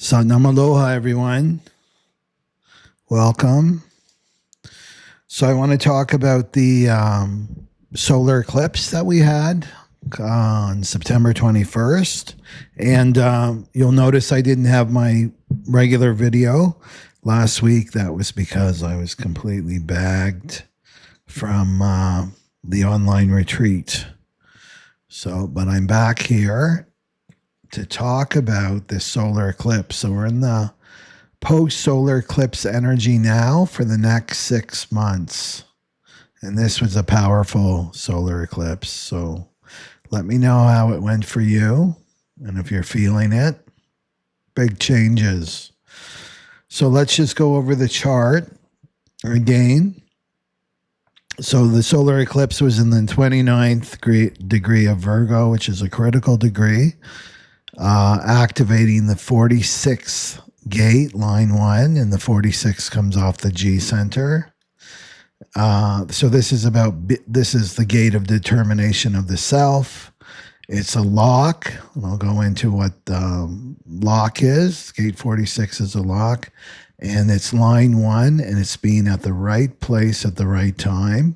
Satnam Aloha, everyone. Welcome. So I want to talk about the solar eclipse that we had on September 21st. And you'll notice I didn't have my regular video last week. That was because I was completely bagged from the online retreat. But I'm back here to talk about this solar eclipse. So we're in the post-solar eclipse energy now for the next 6 months. And this was a powerful solar eclipse. So let me know how it went for you and if you're feeling it. Big changes. So let's just go over the chart again. So the solar eclipse was in the 29th degree of Virgo, which is a critical degree. Activating the 46th gate, line 1, and the 46 comes off the G center. So this is the gate of determination of the self. It's a lock, and I'll go into what lock is. Gate 46 is a lock, and it's line 1, and it's being at the right place at the right time.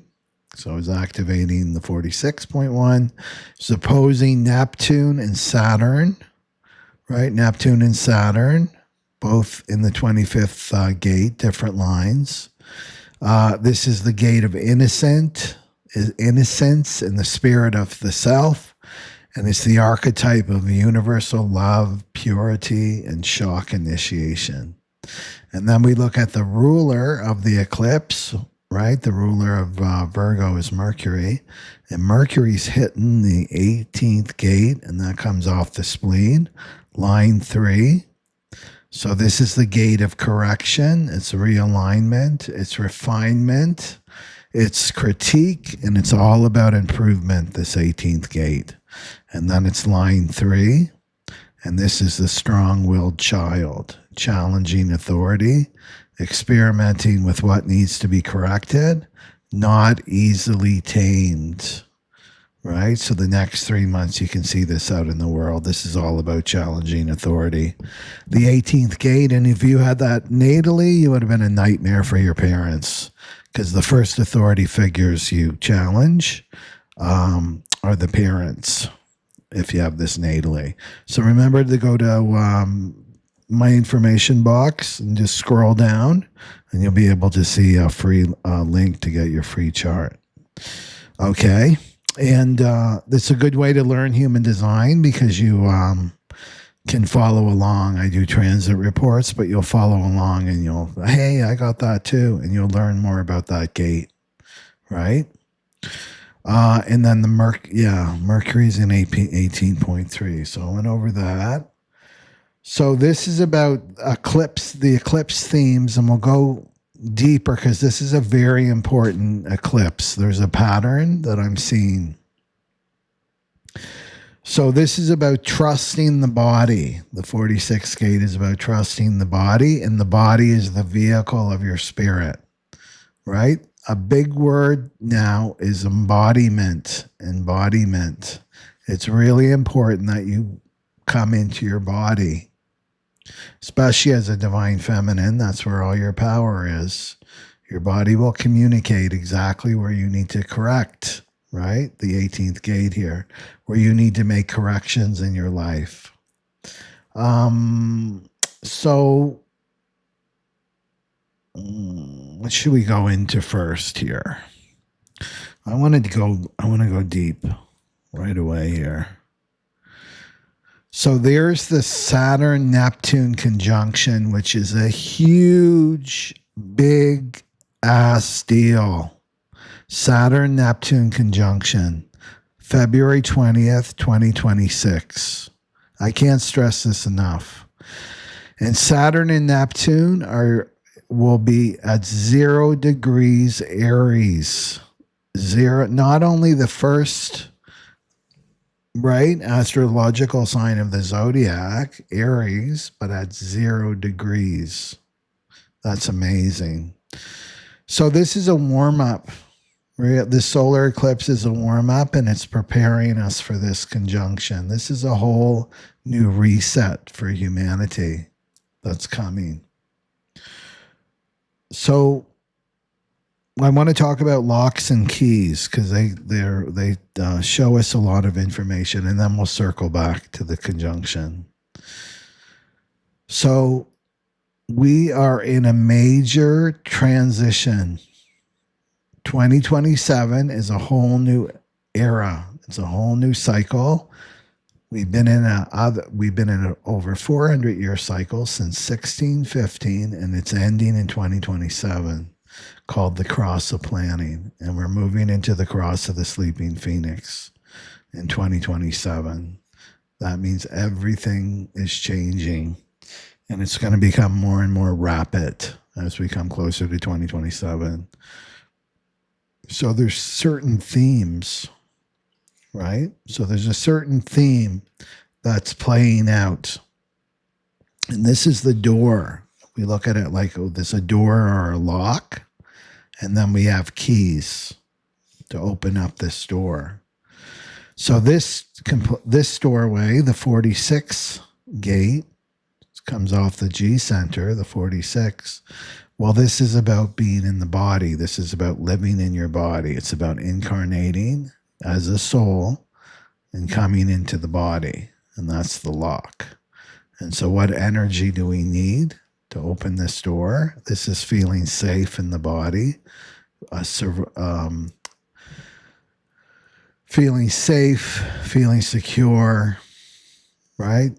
So it's activating the 46.1. It's opposing Neptune and Saturn, right? Neptune and Saturn, both in the 25th gate, different lines. This is the gate of innocence in the spirit of the self. And it's the archetype of universal love, purity, and shock initiation. And then we look at the ruler of the eclipse, right? The ruler of Virgo is Mercury. And Mercury's hitting the 18th gate, and that comes off the spleen, line 3. So this is the gate of correction. It's realignment. It's refinement. It's critique, and it's all about improvement, this 18th gate. And then it's line 3. And this is the strong-willed child, challenging authority, experimenting with what needs to be corrected, not easily tamed, right? So the next 3 months, you can see this out in the world. This is all about challenging authority. The 18th gate, and if you had that natally, you would have been a nightmare for your parents, because the first authority figures you challenge are the parents, if you have this natally. So remember to go to my information box and just scroll down, and you'll be able to see a free link to get your free chart. Okay. And it's a good way to learn human design because you can follow along. I do transit reports, but you'll follow along and hey, I got that too. And you'll learn more about that gate, right? And then Mercury's in 18.3. So I went over that. So this is about the eclipse themes, and we'll go deeper because this is a very important eclipse. There's a pattern that I'm seeing. So this is about trusting the body. The 46th gate is about trusting the body, and the body is the vehicle of your spirit, right? A big word now is embodiment. Embodiment. It's really important that you come into your body, especially as a divine feminine. That's where all your power is. Your body will communicate exactly where you need to correct, right? The 18th gate here, where you need to make corrections in your life. What should we go into first here? I want to go deep right away here. So there's the Saturn Neptune conjunction, which is a huge, big ass deal. Saturn Neptune conjunction, February 20th, 2026. I can't stress this enough. And Saturn and Neptune will be at 0 degrees Aries. 0, not only the first, right, astrological sign of the zodiac, Aries, but at 0 degrees. That's amazing. So this is a warm-up. This solar eclipse is a warm-up, and it's preparing us for this conjunction. This is a whole new reset for humanity. that's coming. So I want to talk about locks and keys because they show us a lot of information, and then we'll circle back to the conjunction. So we are in a major transition. 2027 is a whole new era. It's a whole new cycle. We've been in an over 400-year cycle since 1615, and it's ending in 2027, called the Cross of Planning, and we're moving into the Cross of the Sleeping Phoenix in 2027. That means everything is changing, and it's going to become more and more rapid as we come closer to 2027. So there's certain themes, right? So there's a certain theme that's playing out. And this is the door. We look at it like, oh, there's a door or a lock, and then we have keys to open up this door. So this doorway, the 46 gate, comes off the G center, the 46. Well, this is about being in the body. This is about living in your body. It's about incarnating as a soul and coming into the body. And that's the lock. And so what energy do we need to open this door? This is feeling safe in the body, feeling safe, feeling secure, right?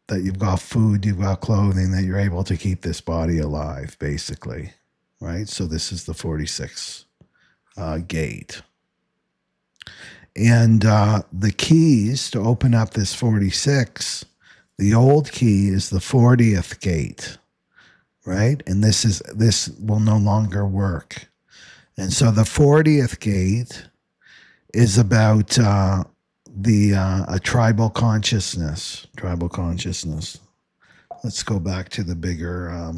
That you've got food, you've got clothing, that you're able to keep this body alive, basically, right? So this is the 46 gate. And the keys to open up this 46, the old key is the 40th gate, right? And this will no longer work. And so the 40th gate is about a tribal consciousness. Let's go back to the bigger,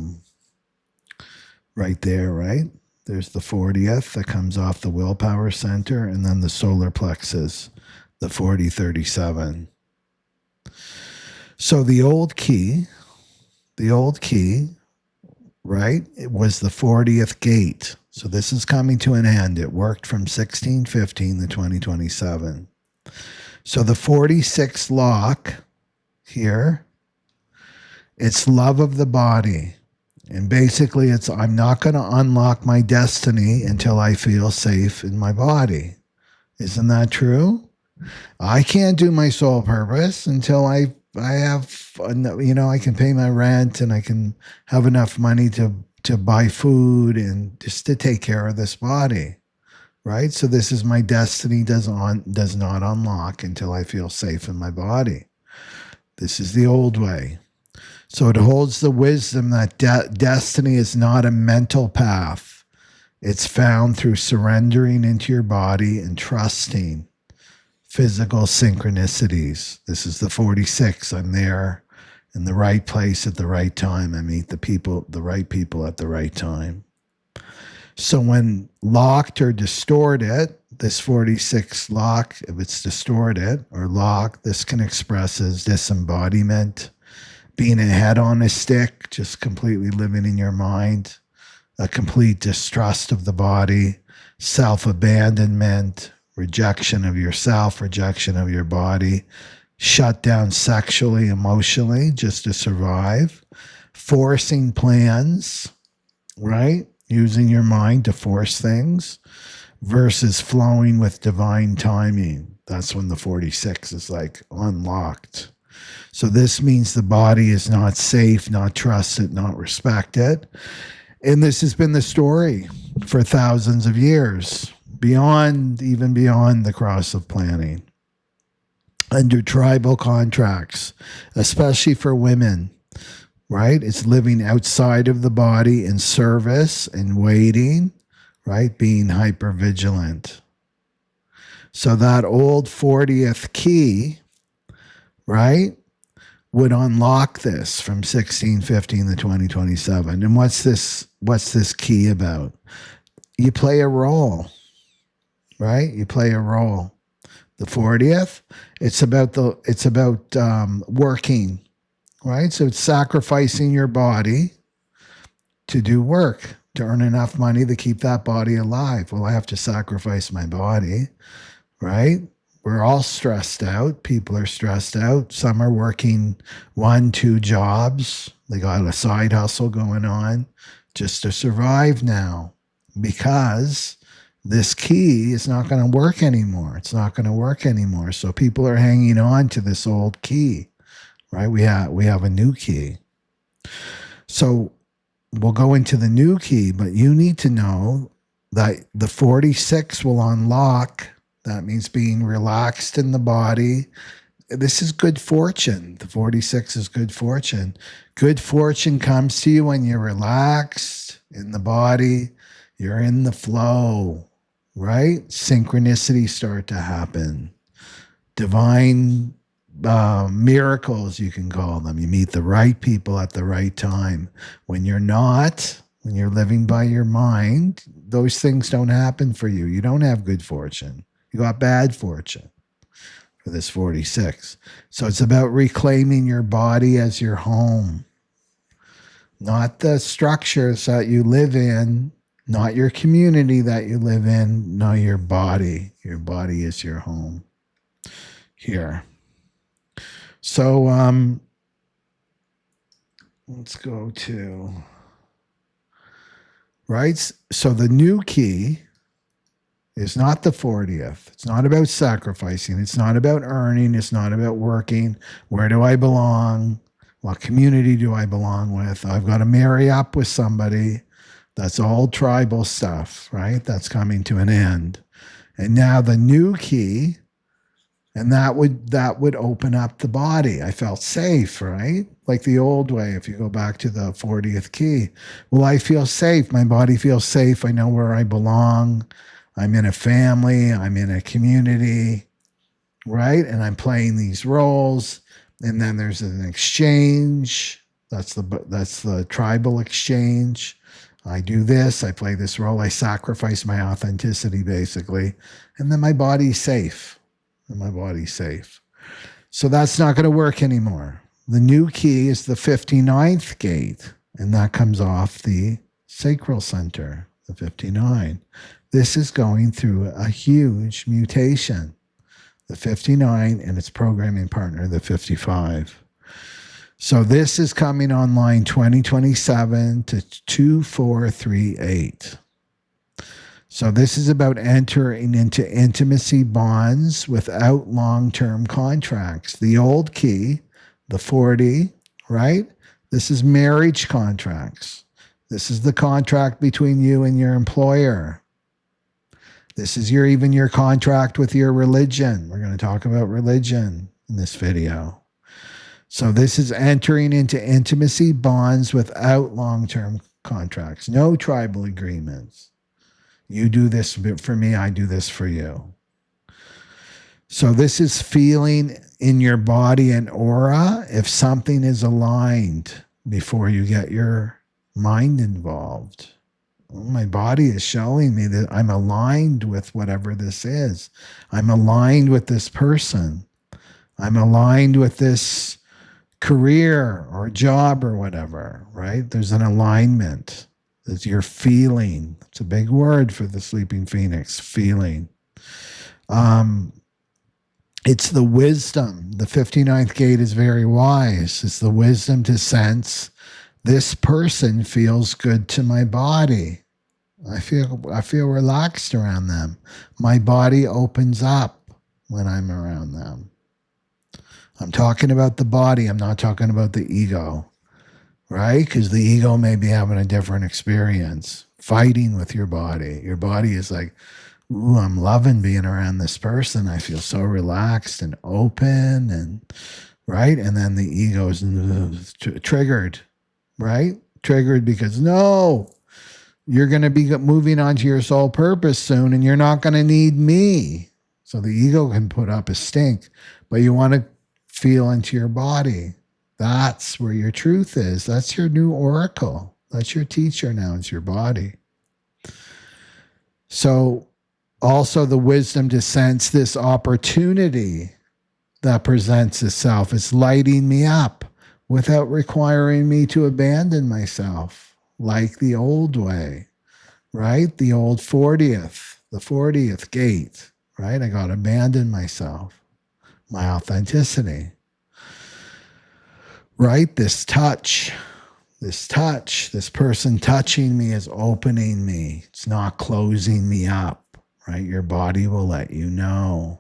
right there, right? There's the 40th that comes off the willpower center, and then the solar plexus, the 4037. So the old key, right? It was the 40th gate. So this is coming to an end. It worked from 1615 to 2027. So the 46th lock here, it's love of the body. And basically it's, I'm not going to unlock my destiny until I feel safe in my body. Isn't that true? I can't do my soul purpose until I have, I can pay my rent and I can have enough money to buy food and just to take care of this body. Right? So this is my destiny does not unlock until I feel safe in my body. This is the old way. So it holds the wisdom that destiny is not a mental path. It's found through surrendering into your body and trusting physical synchronicities. This is the 46. I'm there in the right place at the right time. I meet the right people at the right time. So when locked or distorted, this 46 lock, if it's distorted or locked, this can express as disembodiment, being a head on a stick, just completely living in your mind, a complete distrust of the body, self-abandonment, rejection of yourself, rejection of your body, shut down sexually, emotionally, just to survive, forcing plans, right? Using your mind to force things versus flowing with divine timing. That's when the 46 is like unlocked. So this means the body is not safe, not trusted, not respected. And this has been the story for thousands of years, even beyond the cross of planning. Under tribal contracts, especially for women, right? It's living outside of the body in service and waiting, right? Being hypervigilant. So that old 40th key, right, would unlock this from 1615 to 2027. And what's this key about? You play a role, right? You play a role. The 40th, it's about working, right? So it's sacrificing your body to do work, to earn enough money to keep that body alive. Well, I have to sacrifice my body, right? We're all stressed out. People are stressed out. Some are working 1, 2 jobs. They got a side hustle going on just to survive now, because this key is not going to work anymore. It's not going to work anymore. So people are hanging on to this old key, right? We have a new key. So we'll go into the new key, but you need to know that the 46 will unlock. That means being relaxed in the body. This is good fortune. The 46 is good fortune. Good fortune comes to you when you're relaxed in the body. You're in the flow, right? Synchronicities start to happen. Divine miracles, you can call them. You meet the right people at the right time. When you're living by your mind, those things don't happen for you. You don't have good fortune. You got bad fortune for this 46. So it's about reclaiming your body as your home, not the structures that you live in, not your community that you live in, no, your body. Your body is your home here. So let's go to, right? So the new key is not the 40th. It's not about sacrificing. It's not about earning. It's not about working. Where do I belong? What community do I belong with? I've got to marry up with somebody. That's all tribal stuff, right? That's coming to an end. And now the new key, and that would open up the body. I felt safe, right? Like the old way, if you go back to the 40th key. Well, I feel safe. My body feels safe. I know where I belong. I'm in a family. I'm in a community, right? And I'm playing these roles. And then there's an exchange. That's the tribal exchange. I do this. I play this role. I sacrifice my authenticity, basically. And then my body's safe. So that's not going to work anymore. The new key is the 59th gate, and that comes off the sacral center, the 59. This is going through a huge mutation, the 59 and its programming partner, the 55. So this is coming online 2027 to 2438. So this is about entering into intimacy bonds without long-term contracts. The old key, the 40, right? This is marriage contracts. This is the contract between you and your employer. This is even your contract with your religion. We're going to talk about religion in this video. So this is entering into intimacy bonds without long-term contracts. No tribal agreements. You do this for me, I do this for you. So this is feeling in your body and aura if something is aligned before you get your mind involved. Well, my body is showing me that I'm aligned with whatever this is. I'm aligned with this person. I'm aligned with this career or job or whatever, right? There's an alignment. That you're feeling. It's a big word for the sleeping phoenix, feeling. It's the wisdom. The 59th gate is very wise. It's the wisdom to sense this person feels good to my body. I feel relaxed around them. My body opens up when I'm around them. I'm talking about the body. I'm not talking about the ego. Right? Because the ego may be having a different experience, fighting with your body. Your body is like, ooh, I'm loving being around this person. I feel so relaxed and open, and right? And then the ego is triggered, right? Triggered because, no, you're going to be moving on to your soul purpose soon, and you're not going to need me. So the ego can put up a stink, but you want to feel into your body. That's where your truth is. That's your new oracle. That's your teacher now. It's your body. So also the wisdom to sense this opportunity that presents itself. It's lighting me up. without requiring me to abandon myself like the old way, right? The old the 40th gate, right? I got to abandon myself, my authenticity, right? This person touching me is opening me. It's not closing me up, right? Your body will let you know.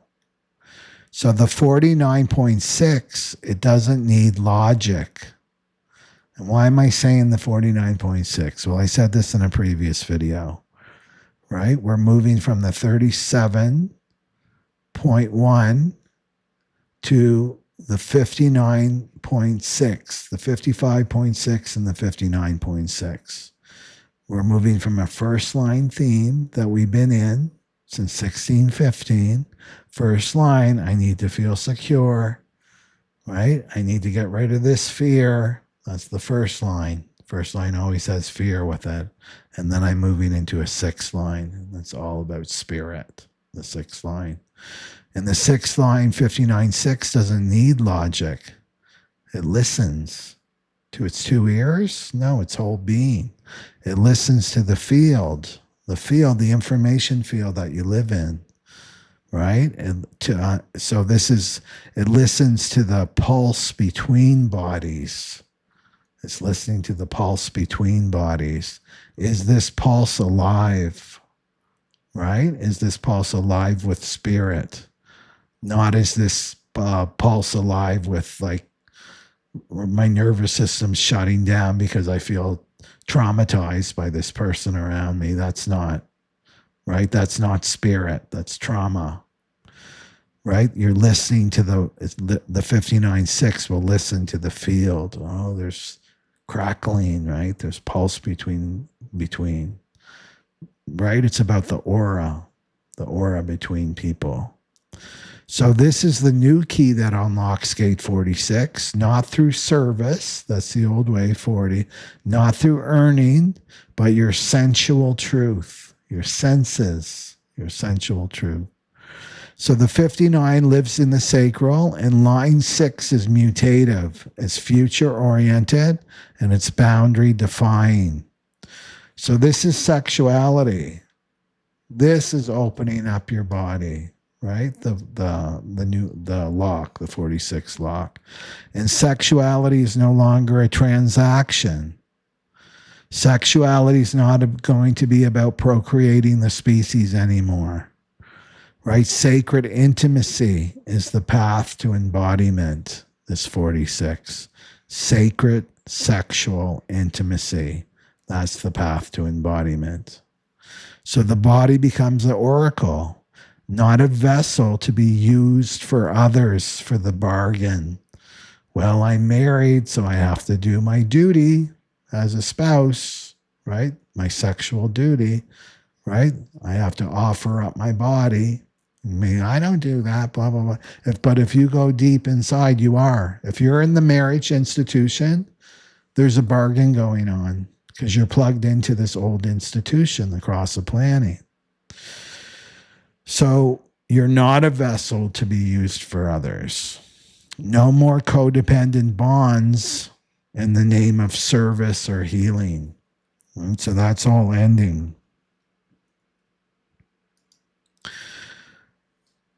So the 49.6, it doesn't need logic. And why am I saying the 49.6? Well, I said this in a previous video, right? We're moving from the 37.1 to the 59.6, the 55.6 and the 59.6. We're moving from a first line theme that we've been in since 1615. First line, I need to feel secure, right? I need to get rid of this fear. That's the first line. First line always has fear with it. And then I'm moving into a sixth line. That's all about spirit, the sixth line. And the sixth line, 59.6, doesn't need logic. It listens to its two ears. No, its whole being. It listens to the field, the information field that you live in, right? And so it listens to the pulse between bodies. It's listening to the pulse between bodies. Is this pulse alive, right? Is this pulse alive with spirit? Not is this pulse alive with like my nervous system shutting down because I feel traumatized by this person around me. That's not, right? That's not spirit. That's trauma, right? You're listening to the 59.6 will listen to the field. Oh, there's crackling, right? There's pulse between, right? It's about the aura between people. So this is the new key that unlocks gate 46, not through service, that's the old way, 40, not through earning, but your sensual truth, your senses, your sensual truth. So the 59 lives in the sacral, and line 6 is mutative, it's future-oriented, and it's boundary-defying. So this is sexuality. This is opening up your body. Right? The lock, the 46 lock. And sexuality is no longer a transaction. Sexuality is not going to be about procreating the species anymore. Right? Sacred intimacy is the path to embodiment, this 46. Sacred sexual intimacy. That's the path to embodiment. So the body becomes an oracle. Not a vessel to be used for others for the bargain. Well, I'm married, so I have to do my duty as a spouse, right? My sexual duty, right? I have to offer up my body. I don't do that, blah, blah, blah. But if you go deep inside, you are. If you're in the marriage institution, there's a bargain going on because you're plugged into this old institution, the cross of planning. So you're not a vessel to be used for others. No more codependent bonds in the name of service or healing. And so that's all ending.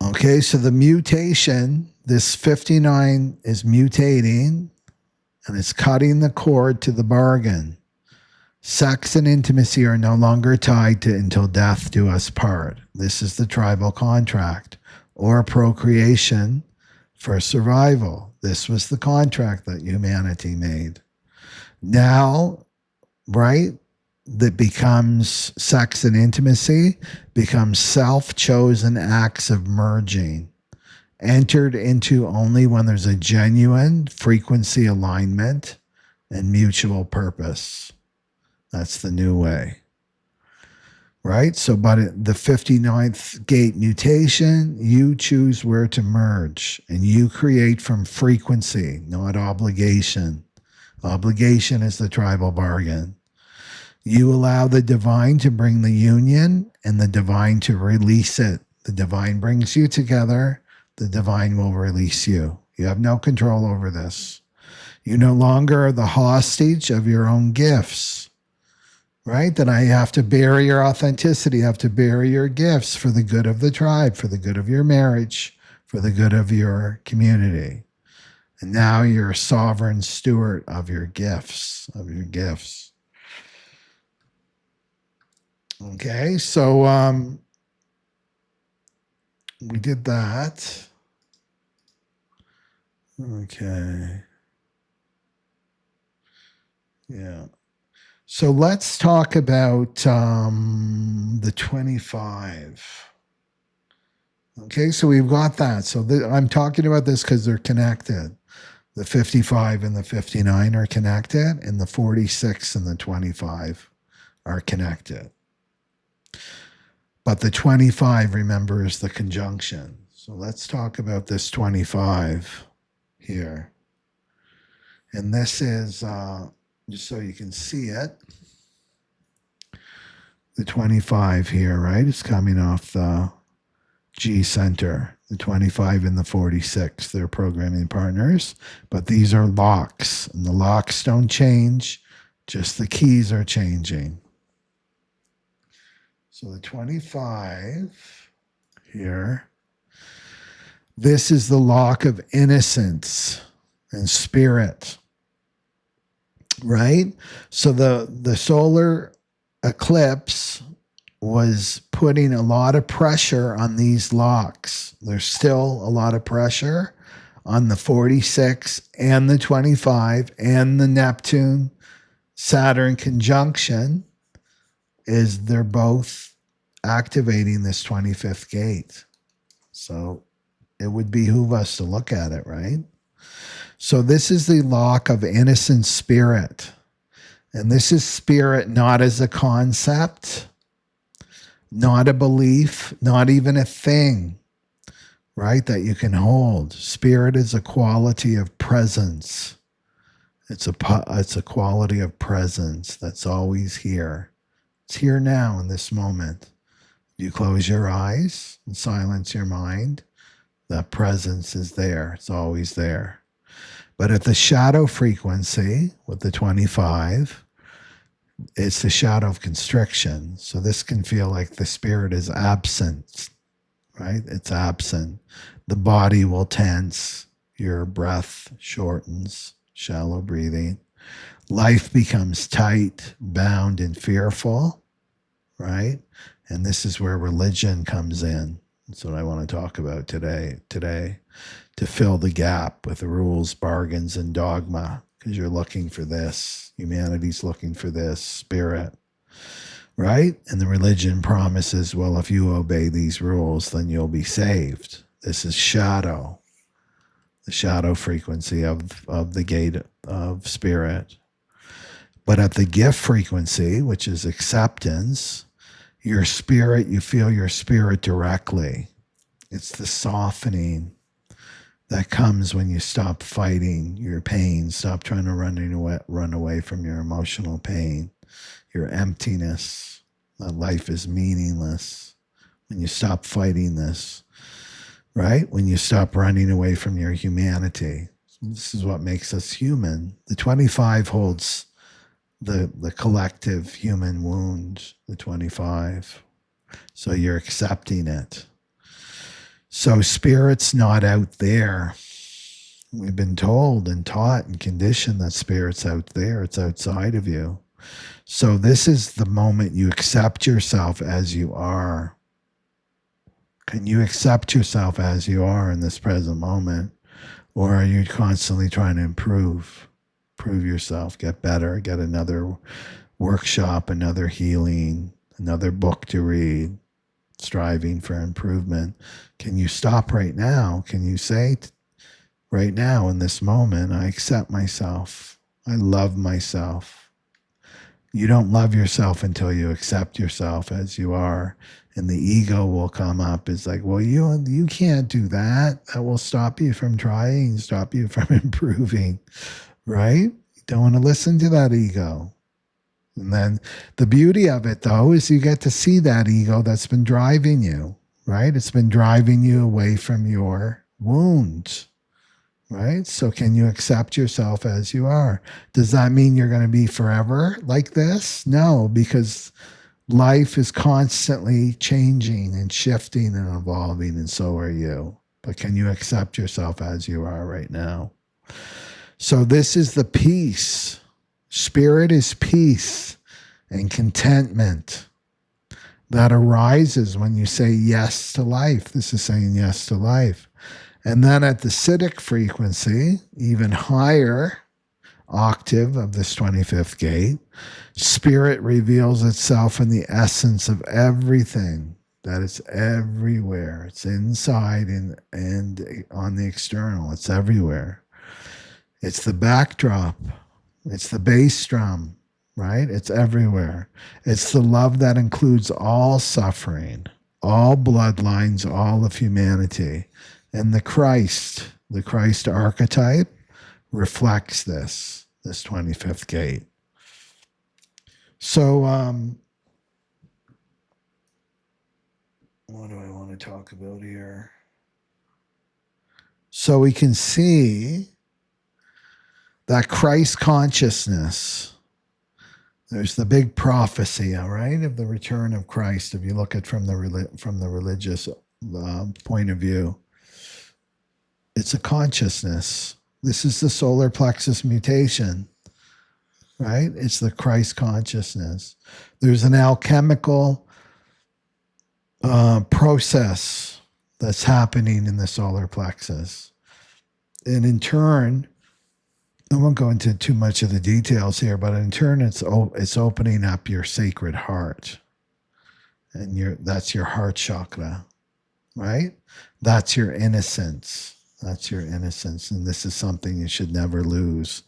Okay, so the mutation, this 59 is mutating and it's cutting the cord to the bargain. Sex and intimacy are no longer tied to until death do us part. This is the tribal contract, or procreation for survival. This was the contract that humanity made. Now, right, that becomes sex and intimacy, becomes self-chosen acts of merging, entered into only when there's a genuine frequency alignment and mutual purpose. That's the new way, right? So, but the 59th gate mutation, you choose where to merge and you create from frequency, not obligation. Obligation is the tribal bargain. You allow the divine to bring the union and the divine to release it. The divine brings you together. The divine will release you. You have no control over this. You no longer are the hostage of your own gifts, right? That I have to bury your authenticity, you have to bury your gifts for the good of the tribe, for the good of your marriage, for the good of your community. And now you're a sovereign steward of your gifts, Okay, so we did that. Okay. Yeah. So let's talk about the 25. Okay, so we've got that. So I'm talking about this because they're connected. The 55 and the 59 are connected, and the 46 and the 25 are connected. But the 25, remember, is the conjunction. So let's talk about this 25 here. And this is, just so you can see it, the 25 here, right? It's coming off the G center, the 25 and the 46. They're programming partners, but these are locks, and the locks don't change, just the keys are changing. So the 25 here, this is the lock of innocence and spirit, right? So the solar eclipse was putting a lot of pressure on these locks. There's still a lot of pressure on the 46 and the 25 and the Neptune Saturn conjunction, is they're both activating this 25th gate. So it would behoove us to look at it, right? So this is the lock of innocent spirit. And this is spirit not as a concept, not a belief, not even a thing, right, that you can hold. Spirit is a quality of presence. It's a quality of presence that's always here. It's here now in this moment. You close your eyes and silence your mind. That presence is there. It's always there. But at the shadow frequency with the 25, it's the shadow of constriction. So this can feel like the spirit is absent, right? It's absent. The body will tense. Your breath shortens, shallow breathing. Life becomes tight, bound, and fearful, right? And this is where religion comes in. That's what I want to talk about today, to fill the gap with the rules, bargains, and dogma, because you're looking for this. Humanity's looking for this spirit, right? And the religion promises, well, if you obey these rules, then you'll be saved. This is shadow, the shadow frequency of the gate of spirit. But at the gift frequency, which is acceptance, your spirit, you feel your spirit directly. It's the softening that comes when you stop fighting your pain, stop trying to run away from your emotional pain, your emptiness, that life is meaningless. When you stop fighting this, right? When you stop running away from your humanity. This is what makes us human. The 25 holds the collective human wound, the 25. So you're accepting it. So spirit's not out there. We've been told and taught and conditioned that spirit's out there. It's outside of you. So this is the moment you accept yourself as you are. Can you accept yourself as you are in this present moment? Or are you constantly trying to improve yourself, get better, get another workshop, another healing, another book to read, striving for improvement? Can you stop right now? Can you say right now in this moment, I accept myself. I love myself. You don't love yourself until you accept yourself as you are. And the ego will come up. It's like, well, you can't do that. That will stop you from trying, stop you from improving, right? You don't want to listen to that ego. And then the beauty of it, though, is you get to see that ego that's been driving you, right? It's been driving you away from your wounds, right? So can you accept yourself as you are? Does that mean you're going to be forever like this? No, because life is constantly changing and shifting and evolving, and so are you. But can you accept yourself as you are right now? So this is the peace. Spirit is peace and contentment that arises when you say yes to life. This is saying yes to life. And then at the Siddhic frequency, even higher octave of this 25th gate, spirit reveals itself in the essence of everything, that it's everywhere. It's inside and on the external. It's everywhere. It's the backdrop. It's the bass drum, right? It's everywhere. It's the love that includes all suffering, all bloodlines, all of humanity. And the Christ archetype reflects this 25th gate. So, what do I want to talk about here? So we can see that Christ consciousness, there's the big prophecy, all right, of the return of Christ. If you look at from the religious point of view, it's a consciousness. This is the solar plexus mutation, right? It's the Christ consciousness. There's an alchemical process that's happening in the solar plexus. And in turn, I won't go into too much of the details here, but in turn, it's opening up your sacred heart. And that's your heart chakra, right? That's your innocence. That's your innocence. And this is something you should never lose.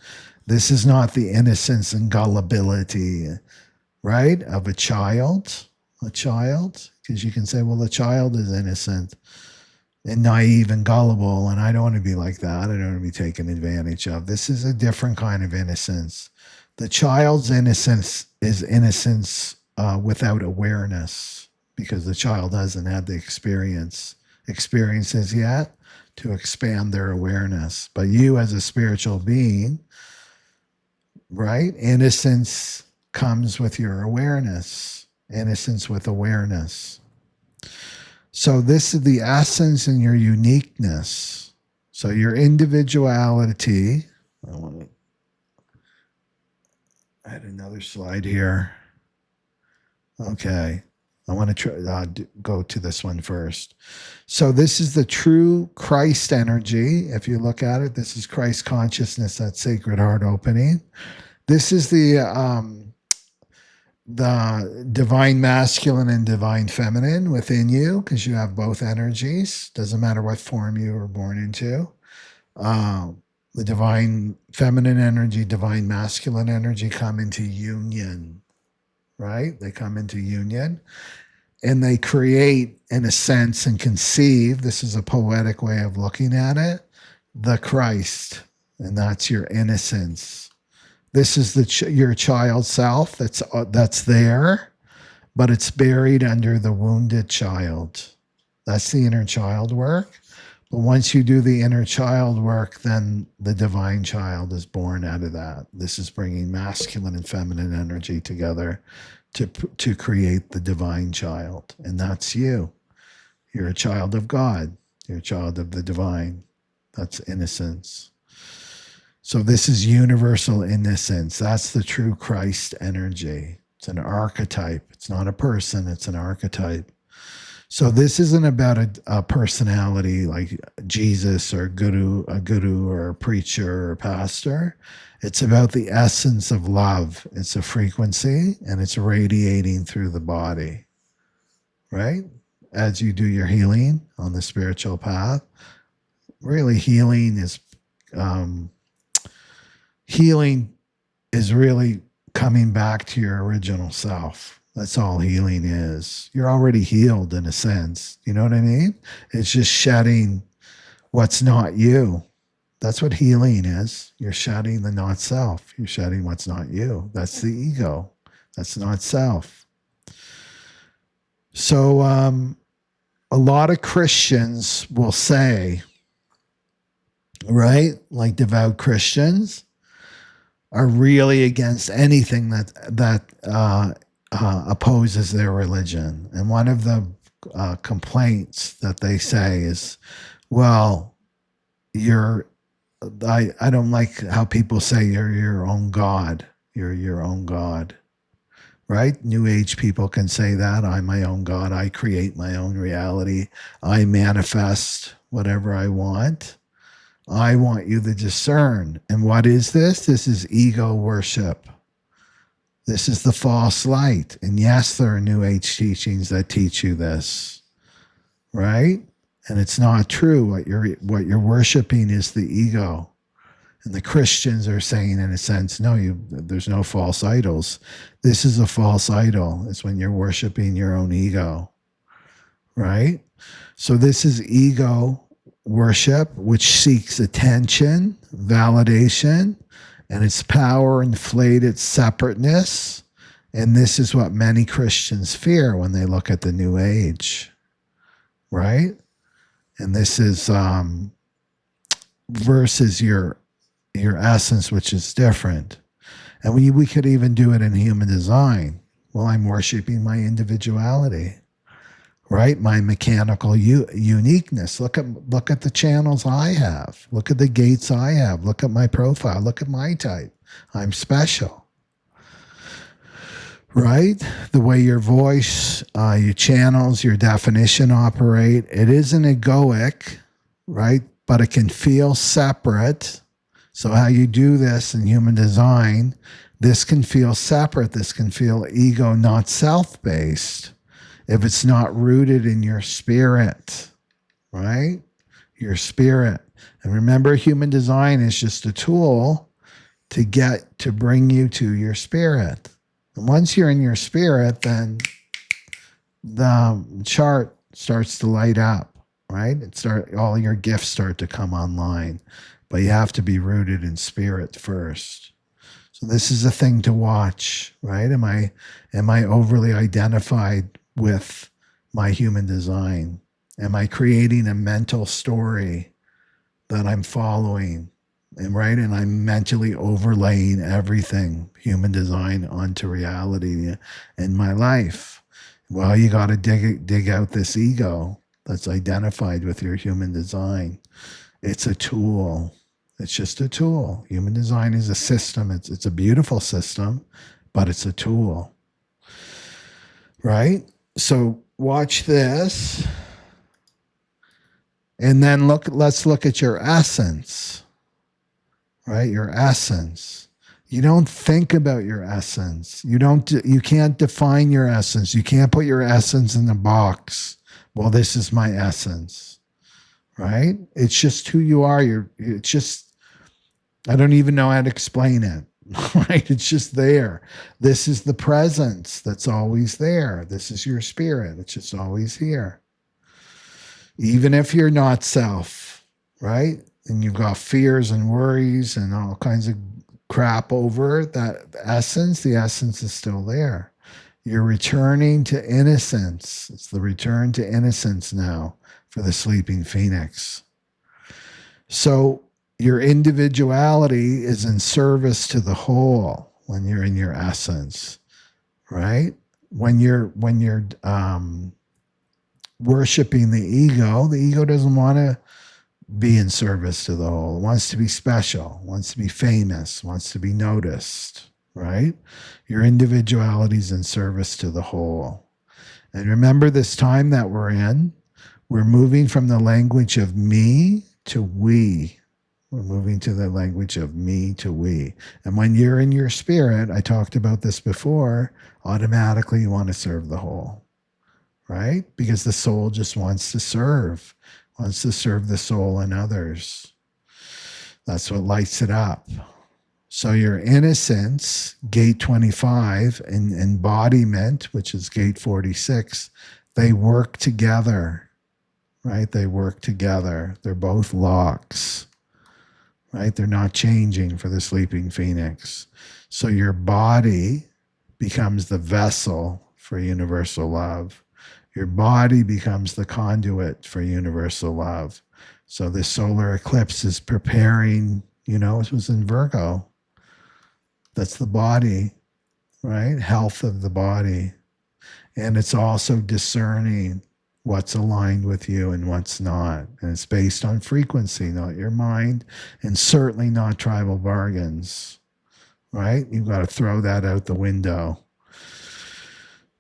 This is not the innocence and gullibility, right, of a child. Because you can say, well, the child is innocent and naive and gullible, and I don't want to be like that. I don't want to be taken advantage of. This is a different kind of innocence. The child's innocence is innocence without awareness, because the child hasn't had the experiences yet to expand their awareness. But you as a spiritual being, right? Innocence comes with your awareness. Innocence with awareness. So this is the essence and your uniqueness. So your individuality. I had another slide here. Okay. I want to go to this one first. So this is the true Christ energy. If you look at it, this is Christ consciousness, that sacred heart opening. This is the divine masculine and divine feminine within you, because you have both energies. Doesn't matter what form you were born into. The divine feminine energy, divine masculine energy come into union, right? They come into union and they create, in a sense, and conceive, this is a poetic way of looking at it, the Christ, and that's your innocence. This is your child self that's there, but it's buried under the wounded child. That's the inner child work. But once you do the inner child work, then the divine child is born out of that. This is bringing masculine and feminine energy together to create the divine child. And that's you. You're a child of God. You're a child of the divine. That's innocence. So this is universal innocence. That's the true Christ energy. It's an archetype. It's not a person. It's an archetype. So this isn't about a personality like Jesus or a guru or a preacher or a pastor. It's about the essence of love. It's a frequency, and it's radiating through the body, right? As you do your healing on the spiritual path, really healing is really coming back to your original self. That's all healing is. You're already healed in a sense. You know what I mean? It's just shedding what's not you. That's what healing is. You're shedding the not self. You're shedding what's not you. That's the ego. That's not self. So a lot of Christians will say, right? Like devout Christians are really against anything that opposes their religion. And one of the complaints that they say is, well, you're I don't like how people say you're your own God. You're your own God, right? New Age people can say that. I'm my own God. I create my own reality. I manifest whatever I want. I want you to discern. And what is this? This is ego worship. This is the false light. And yes, there are New Age teachings that teach you this, right? And it's not true. What you're worshiping is the ego. And the Christians are saying, in a sense, no, there's no false idols. This is a false idol. It's when you're worshiping your own ego, right? So this is ego worship, which seeks attention, validation, and its power inflated separateness. And this is what many Christians fear when they look at the New Age, right? And this is versus your essence, which is different. And we could even do it in human design. Well, I'm worshiping my individuality, right? My mechanical uniqueness. Look at the channels I have. Look at the gates I have. Look at my profile. Look at my type. I'm special, right? The way your voice, your channels, your definition operate. It isn't egoic, right? But it can feel separate. So how you do this in human design, this can feel separate. This can feel ego, not self-based, if it's not rooted in your spirit, right? Your spirit. And remember, human design is just a tool to bring you to your spirit. And once you're in your spirit, then the chart starts to light up, right? All your gifts start to come online. But you have to be rooted in spirit first. So this is a thing to watch, right? Am I overly identified with my human design? Am I creating a mental story that I'm following? And right, and I'm mentally overlaying everything human design onto reality in my life. Well, you got to dig out this ego that's identified with your human design. It's a tool. It's just a tool. Human design is a system. It's a beautiful system, but it's a tool, right? So watch this, and then let's look at your essence, right? Your essence. You don't think about your essence. You can't define your essence. You can't put your essence in a box. Well, this is my essence. Right? It's just who you are. It's just, I don't even know how to explain it. Right? It's just there. This is the presence that's always there. This is your spirit. It's just always here. Even if you're not self, right? And you've got fears and worries and all kinds of crap over that essence, the essence is still there. You're returning to innocence. It's the return to innocence now for the sleeping phoenix. So your individuality is in service to the whole when you're in your essence, right? When you're worshiping the ego doesn't want to be in service to the whole. It wants to be special, wants to be famous, wants to be noticed, right? Your individuality is in service to the whole. And remember this time that we're in, we're moving from the language of me to we. We're moving to the language of me to we. And when you're in your spirit, I talked about this before, automatically you want to serve the whole, right? Because the soul just wants to serve the soul and others. That's what lights it up. So your innocence, gate 25, and embodiment, which is gate 46, they work together. Right? They work together. They're both locks, right? They're not changing for the sleeping phoenix. So your body becomes the vessel for universal love. Your body becomes the conduit for universal love. So this solar eclipse is preparing, it was in Virgo. That's the body, right? Health of the body. And it's also discerning what's aligned with you and what's not. And it's based on frequency, not your mind, and certainly not tribal bargains, right? You've got to throw that out the window.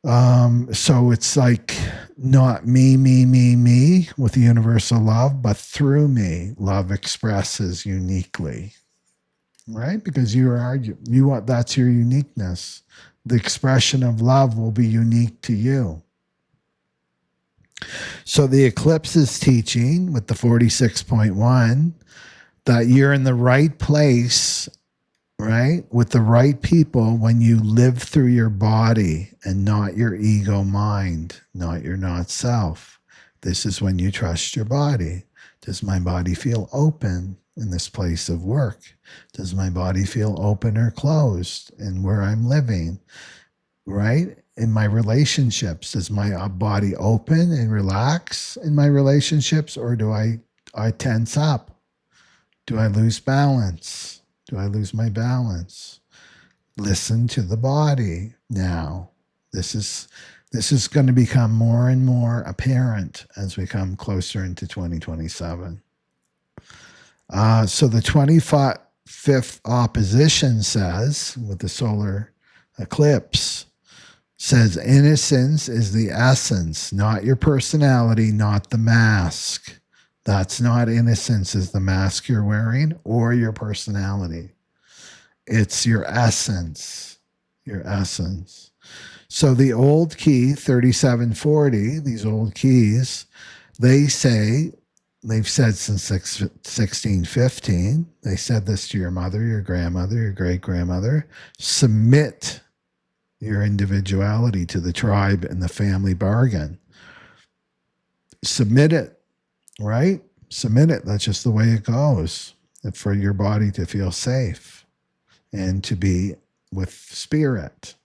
So it's like not me with universal love, but through me, love expresses uniquely, right? Because that's your uniqueness. The expression of love will be unique to you. So the eclipse is teaching with the 46.1 that you're in the right place, right? With the right people when you live through your body and not your ego mind, not your not self. This is when you trust your body. Does my body feel open in this place of work? Does my body feel open or closed in where I'm living, right? In my relationships, does my body open and relax in my relationships, or do I tense up? Do I lose balance? Do I lose my balance? Listen to the body now. This is going to become more and more apparent as we come closer into 2027. So the 25th opposition says, with the solar eclipse, says innocence is the essence, not your personality, not the mask. That's not innocence is the mask you're wearing or your personality. It's your essence, your essence. So the old key, 3740, these old keys, they say, they've said since 1615, they said this to your mother, your grandmother, your great-grandmother, submit your individuality to the tribe and the family bargain. Submit it, right? Submit it. That's just the way it goes. For your body to feel safe and to be with spirit.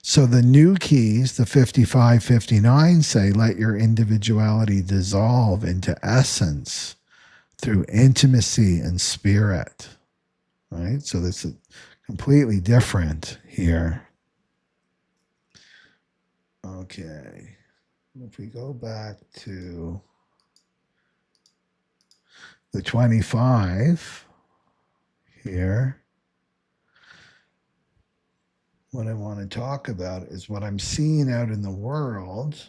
So the new keys, the 55, 59 say, let your individuality dissolve into essence through intimacy and spirit, right? So this is completely different here. Okay. If we go back to the 25 here, what I want to talk about is what I'm seeing out in the world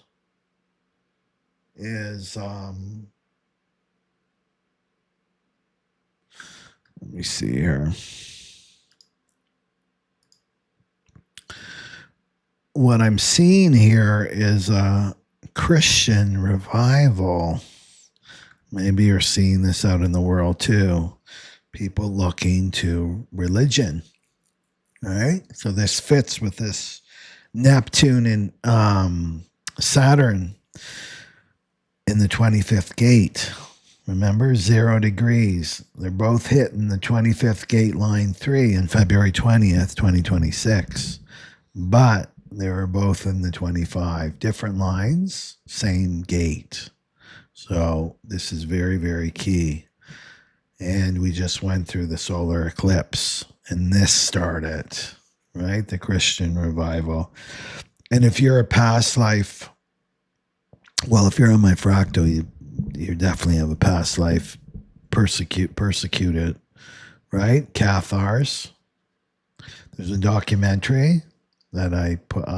is, let me see here. What I'm seeing here is a Christian revival. Maybe you're seeing this out in the world too. People looking to religion. All right. So this fits with this Neptune and Saturn in the 25th gate. Remember, 0 degrees. They're both hitting the 25th gate line 3 on February 20th, 2026. But they were both in the 25. Different lines, same gate. So this is very, very key. And we just went through the solar eclipse. And this started, right? The Christian revival. And if you're a past life, well, if you're on my fractal, you definitely have a past life persecuted, right? Cathars. There's a documentary that I put,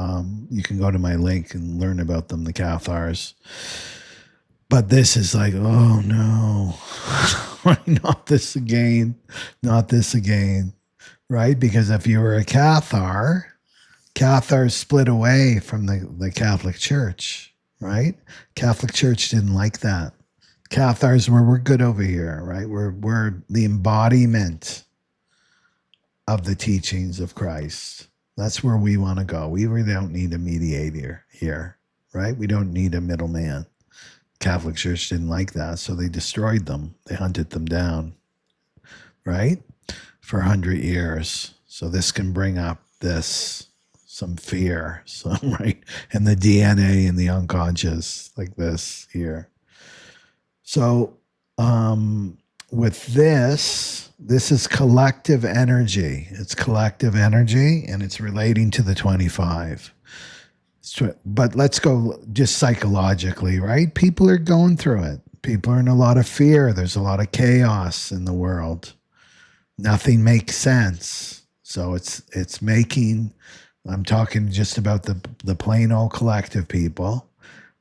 you can go to my link and learn about them, the Cathars. But this is like, oh no, not this again, not this again. Right? Because if you were a Cathar, Cathars split away from the Catholic Church, right? Catholic Church didn't like that. Cathars we're good over here, right? We're the embodiment of the teachings of Christ. That's where we want to go. We really don't need a mediator here, right? We don't need a middleman. Catholic Church didn't like that, so they destroyed them. They hunted them down, right? For 100 years. So this can bring up some fear, right? And the DNA and the unconscious, like this here. So With this is collective energy. It's collective energy, and it's relating to the 25. But let's go just psychologically, right? People are going through it. People are in a lot of fear. There's a lot of chaos in the world. Nothing makes sense. So it's making, I'm talking just about the plain old collective people.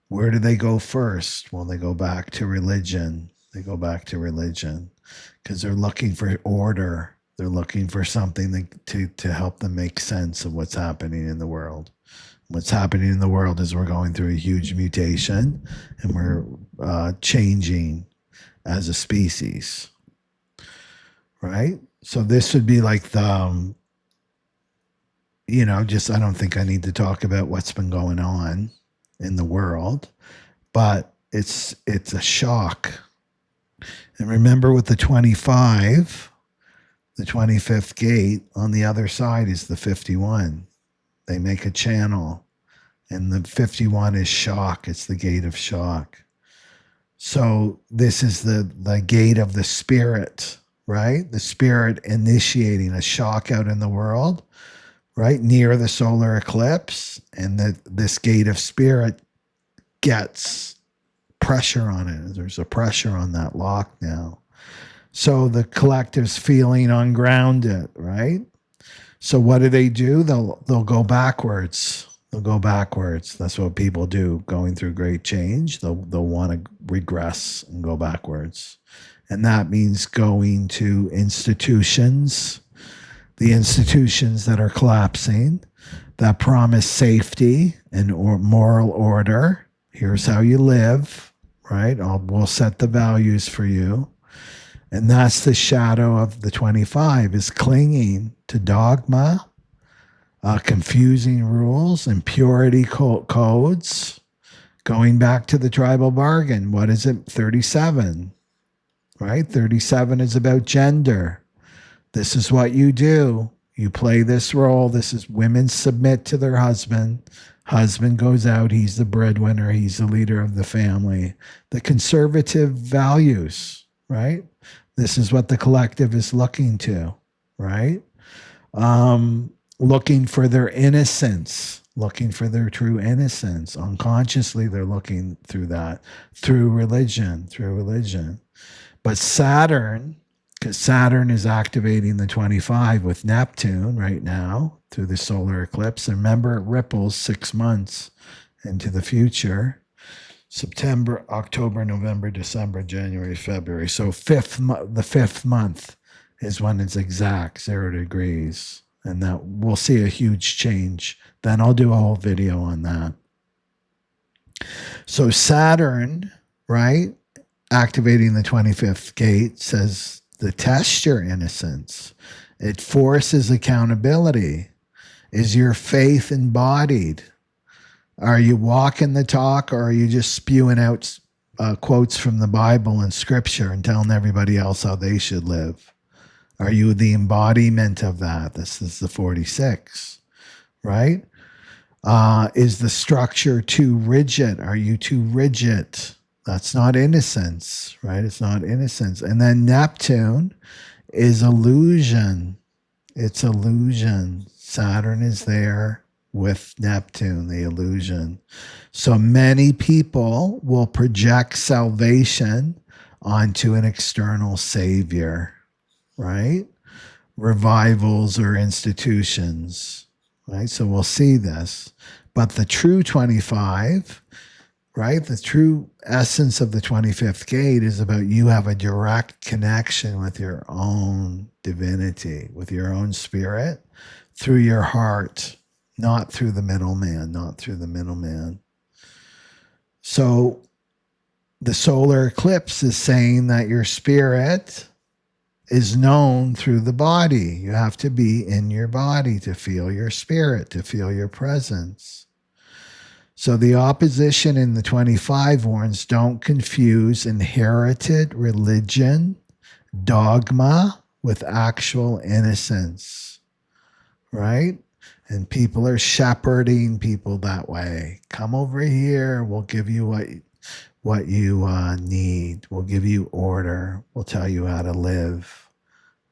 Where do they go first? Well, they go back to religion. They go back to religion because they're looking for order. They're looking for something to help them make sense of what's happening in the world. What's happening in the world is we're going through a huge mutation, and we're changing as a species, right? So this would be like the, just, I don't think I need to talk about what's been going on in the world, but it's a shock. And remember, with the 25, the 25th gate, on the other side is the 51. They make a channel, and the 51 is shock. It's the gate of shock. So this is the gate of the spirit, right? The spirit initiating a shock out in the world, right? Near the solar eclipse. And this gate of spirit gets pressure on it. There's a pressure on that lock now. So the collective's feeling ungrounded, right? So what do? They'll go backwards. They'll go backwards. That's what people do going through great change. They'll want to regress and go backwards. And that means going to institutions, the institutions that are collapsing, that promise safety and moral order. Here's how you live, right? We'll set the values for you. And that's the shadow of the 25, is clinging to dogma, confusing rules, impurity codes, going back to the tribal bargain. What is it? 37, right? 37 is about gender. This is what you do. You play this role. This is women submit to their husband. Husband goes out. He's the breadwinner. He's the leader of the family. The conservative values, right? This is what the collective is looking to, right? Looking for their innocence, looking for their true innocence. Unconsciously, they're looking through that, through religion. But Saturn, because Saturn is activating the 25 with Neptune right now through the solar eclipse. And remember, it ripples 6 months into the future. September, October, November, December, January, February. So the fifth month is when it's exact 0 degrees. And that we'll see a huge change. Then I'll do a whole video on that. So Saturn, right, activating the 25th gate, says to test your innocence. It forces accountability. Is your faith embodied? Are you walking the talk, or are you just spewing out quotes from the Bible and scripture and telling everybody else how they should live? Are you the embodiment of that? This is the 46, right? Is the structure too rigid? Are you too rigid? That's not innocence, right? It's not innocence. And then Neptune is illusion. It's illusion. Saturn is there with Neptune, the illusion. So many people will project salvation onto an external savior, right? Revivals or institutions, right? So we'll see this. But the true 25, right? The true essence of the 25th gate is about you have a direct connection with your own divinity, with your own spirit, through your heart, not through the middleman, not through the middleman. So the solar eclipse is saying that your spirit is known through the body. You have to be in your body to feel your spirit, to feel your presence. So the opposition in the 25 warns, don't confuse inherited religion, dogma, with actual innocence, right? And people are shepherding people that way. Come over here. We'll give you what what you need. We'll give you order. We'll tell you how to live,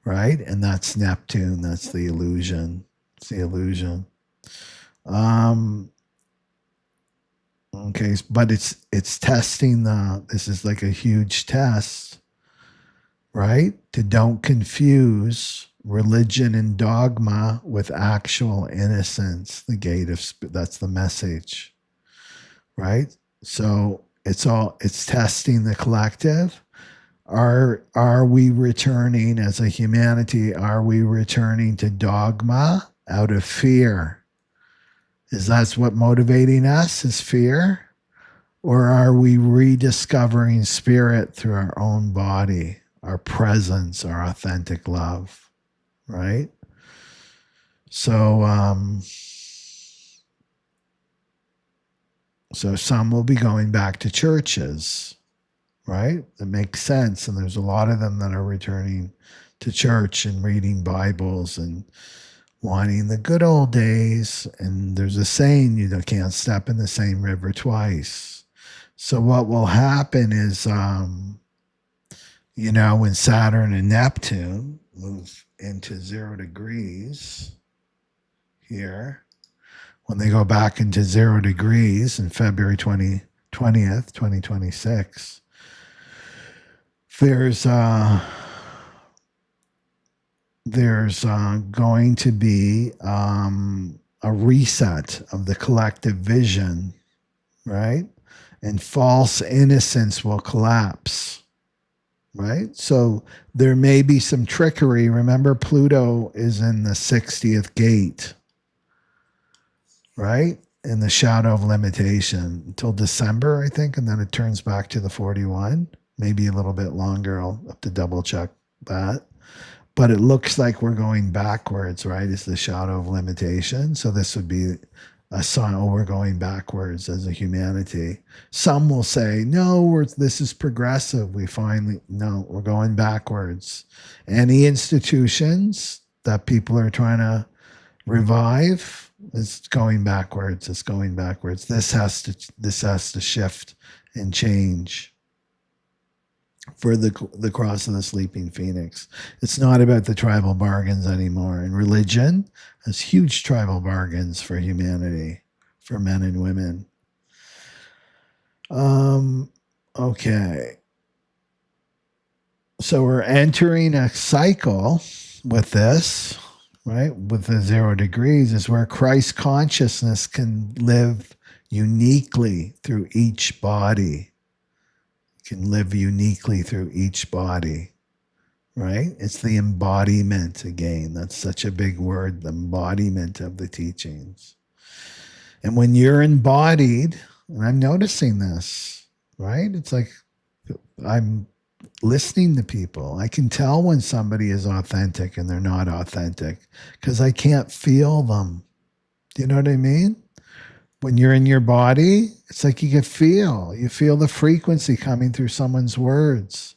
right? And that's Neptune. That's the illusion. It's the illusion. Okay, but it's testing this is like a huge test, right? To don't confuse religion and dogma with actual innocence. The gate of that's the message, right? So it's testing the collective. Are we returning as a humanity? Are we returning to dogma out of fear? Is that's what motivating us is fear? Or are we rediscovering spirit through our own body, our presence, our authentic love, right? So, so some will be going back to churches, right? That makes sense. And there's a lot of them that are returning to church and reading Bibles and wanting the good old days. And there's a saying, you can't step in the same river twice. So what will happen is, when Saturn and Neptune move into 0 degrees here, when they go back into 0 degrees in February 20th, 2026, there's going to be a reset of the collective vision, right? And false innocence will collapse, right? So there may be some trickery. Remember, Pluto is in the 60th gate, right? In the shadow of limitation until December, I think, and then it turns back to the 41, maybe a little bit longer. I'll have to double check that. But it looks like we're going backwards, right? It's the shadow of limitation. So this would be a sign, we're going backwards as a humanity. Some will say, no, this is progressive. No, we're going backwards. Any institutions that people are trying to revive, it's going backwards. It's going backwards. This has to shift and change. For the cross of the sleeping phoenix. It's not about the tribal bargains anymore. And religion has huge tribal bargains for humanity, for men and women. Okay. So we're entering a cycle with this, right? With the 0 degrees is where Christ consciousness can live uniquely through each body. Can live uniquely through each body, right? It's the embodiment again. That's such a big word, the embodiment of the teachings. And when you're embodied, and I'm noticing this, right? It's like I'm listening to people. I can tell when somebody is authentic and they're not authentic because I can't feel them. Do you know what I mean? When you're in your body, it's like you feel the frequency coming through someone's words,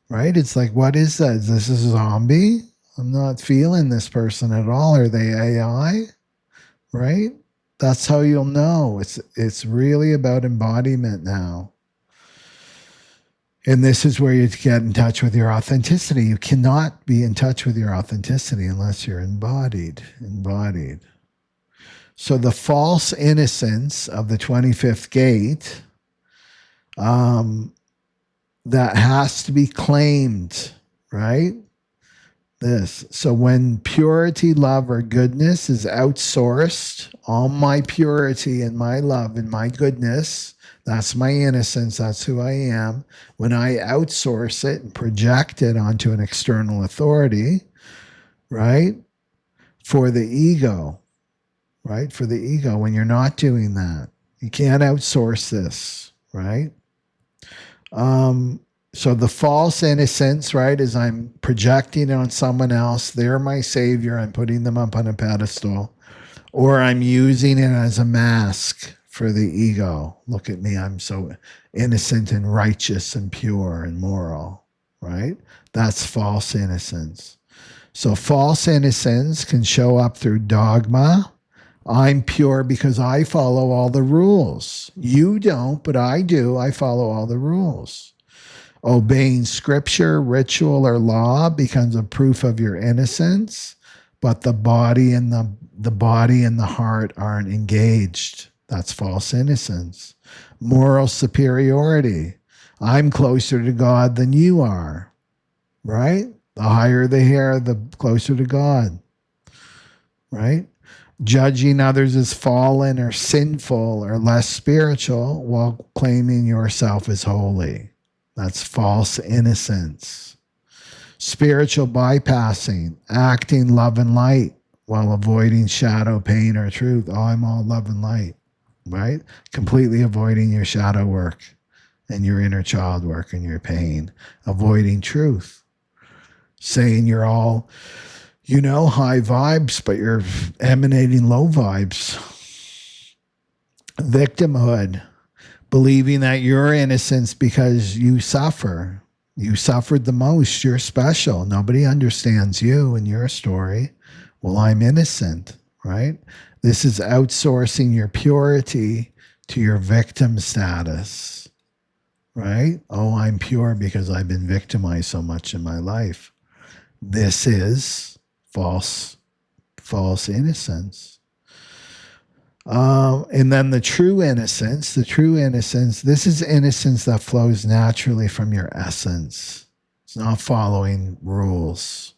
right? It's like, what is that? Is this a zombie? I'm not feeling this person at all. Are they AI? Right? That's how you'll know. It's really about embodiment now. And this is where you get in touch with your authenticity. You cannot be in touch with your authenticity unless you're embodied. So the false innocence of the 25th gate, that has to be claimed, right? So when purity, love, or goodness is outsourced, all my purity and my love and my goodness, that's my innocence, that's who I am. When I outsource it and project it onto an external authority, right? For the ego, right? For the ego, when you're not doing that, you can't outsource this, right? So the false innocence, right, is I'm projecting it on someone else. They're my savior. I'm putting them up on a pedestal. Or I'm using it as a mask for the ego. Look at me. I'm so innocent and righteous and pure and moral, right? That's false innocence. So false innocence can show up through dogma, I'm pure because I follow all the rules. You don't, but I do. I follow all the rules. Obeying scripture, ritual, or law becomes a proof of your innocence, but the body and the body and the heart aren't engaged. That's false innocence. Moral superiority. I'm closer to God than you are, right? The higher the hair, the closer to God, right? Judging others as fallen or sinful or less spiritual while claiming yourself as holy. That's false innocence. Spiritual bypassing, acting love and light while avoiding shadow, pain, or truth. Oh, I'm all love and light, right? Completely avoiding your shadow work and your inner child work and your pain. Avoiding truth. Saying you're all, high vibes, but you're emanating low vibes. Victimhood. Believing that you're innocent because you suffer. You suffered the most. You're special. Nobody understands you and your story. Well, I'm innocent, right? This is outsourcing your purity to your victim status, right? Oh, I'm pure because I've been victimized so much in my life. This is false innocence. And then the true innocence, this is innocence that flows naturally from your essence. It's not following rules.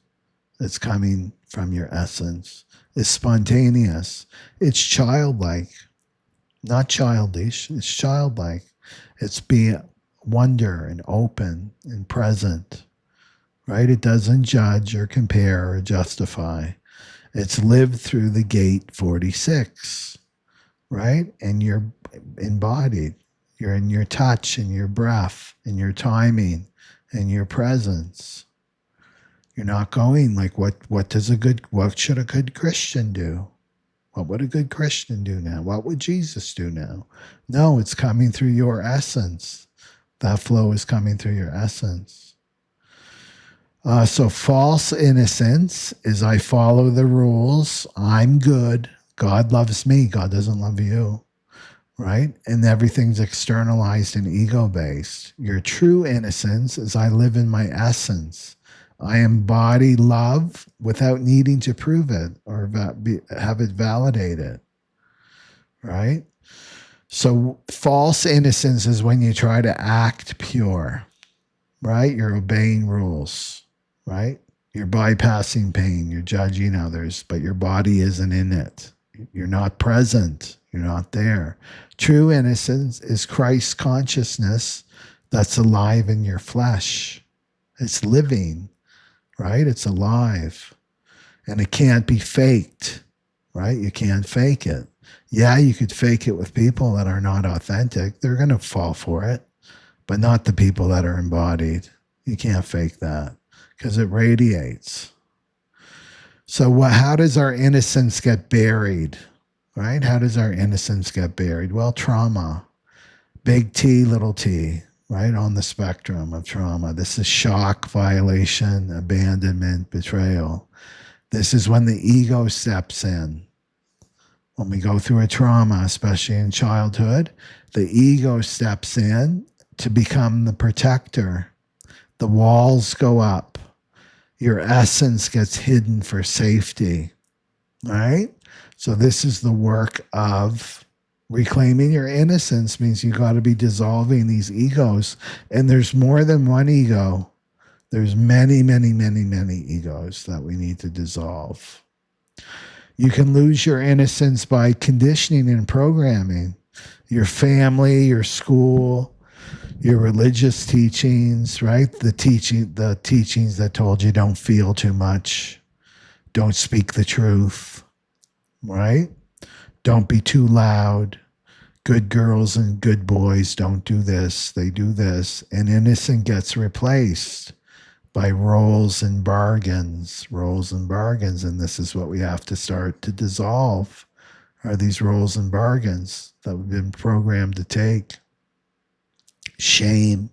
It's coming from your essence. It's spontaneous. It's childlike, not childish. It's childlike. It's being wonder and open and present, right? It doesn't judge or compare or justify. It's lived through the gate 46. Right? And you're embodied. You're in your touch and your breath and your timing and your presence. You're not going like, what should a good Christian do? What would a good Christian do now? What would Jesus do now? No, it's coming through your essence. That flow is coming through your essence. So false innocence is I follow the rules. I'm good. God loves me. God doesn't love you, right? And everything's externalized and ego-based. Your true innocence is I live in my essence. I embody love without needing to prove it or have it validated, right? So false innocence is when you try to act pure, right? You're obeying rules, right? You're bypassing pain. You're judging others, but your body isn't in it. You're not present. You're not there. True innocence is Christ consciousness that's alive in your flesh. It's living, right? It's alive. And it can't be faked, right? You can't fake it. Yeah, you could fake it with people that are not authentic. They're going to fall for it, but not the people that are embodied. You can't fake that because it radiates. So how does our innocence get buried, right? How does our innocence get buried? Well, trauma, big T, little t, right? On the spectrum of trauma. This is shock, violation, abandonment, betrayal. This is when the ego steps in. When we go through a trauma, especially in childhood, the ego steps in to become the protector. The walls go up. Your essence gets hidden for safety, right? So this is the work of reclaiming your innocence. Means you got to be dissolving these egos. And there's more than one ego. There's many, many, many, many egos that we need to dissolve. You can lose your innocence by conditioning and programming. Your family, your school, your religious teachings, right? The teachings that told you don't feel too much, don't speak the truth, right? Don't be too loud. Good girls and good boys don't do this, they do this. And innocent gets replaced by roles and bargains. And this is what we have to start to dissolve, are these roles and bargains that we've been programmed to take. Shame.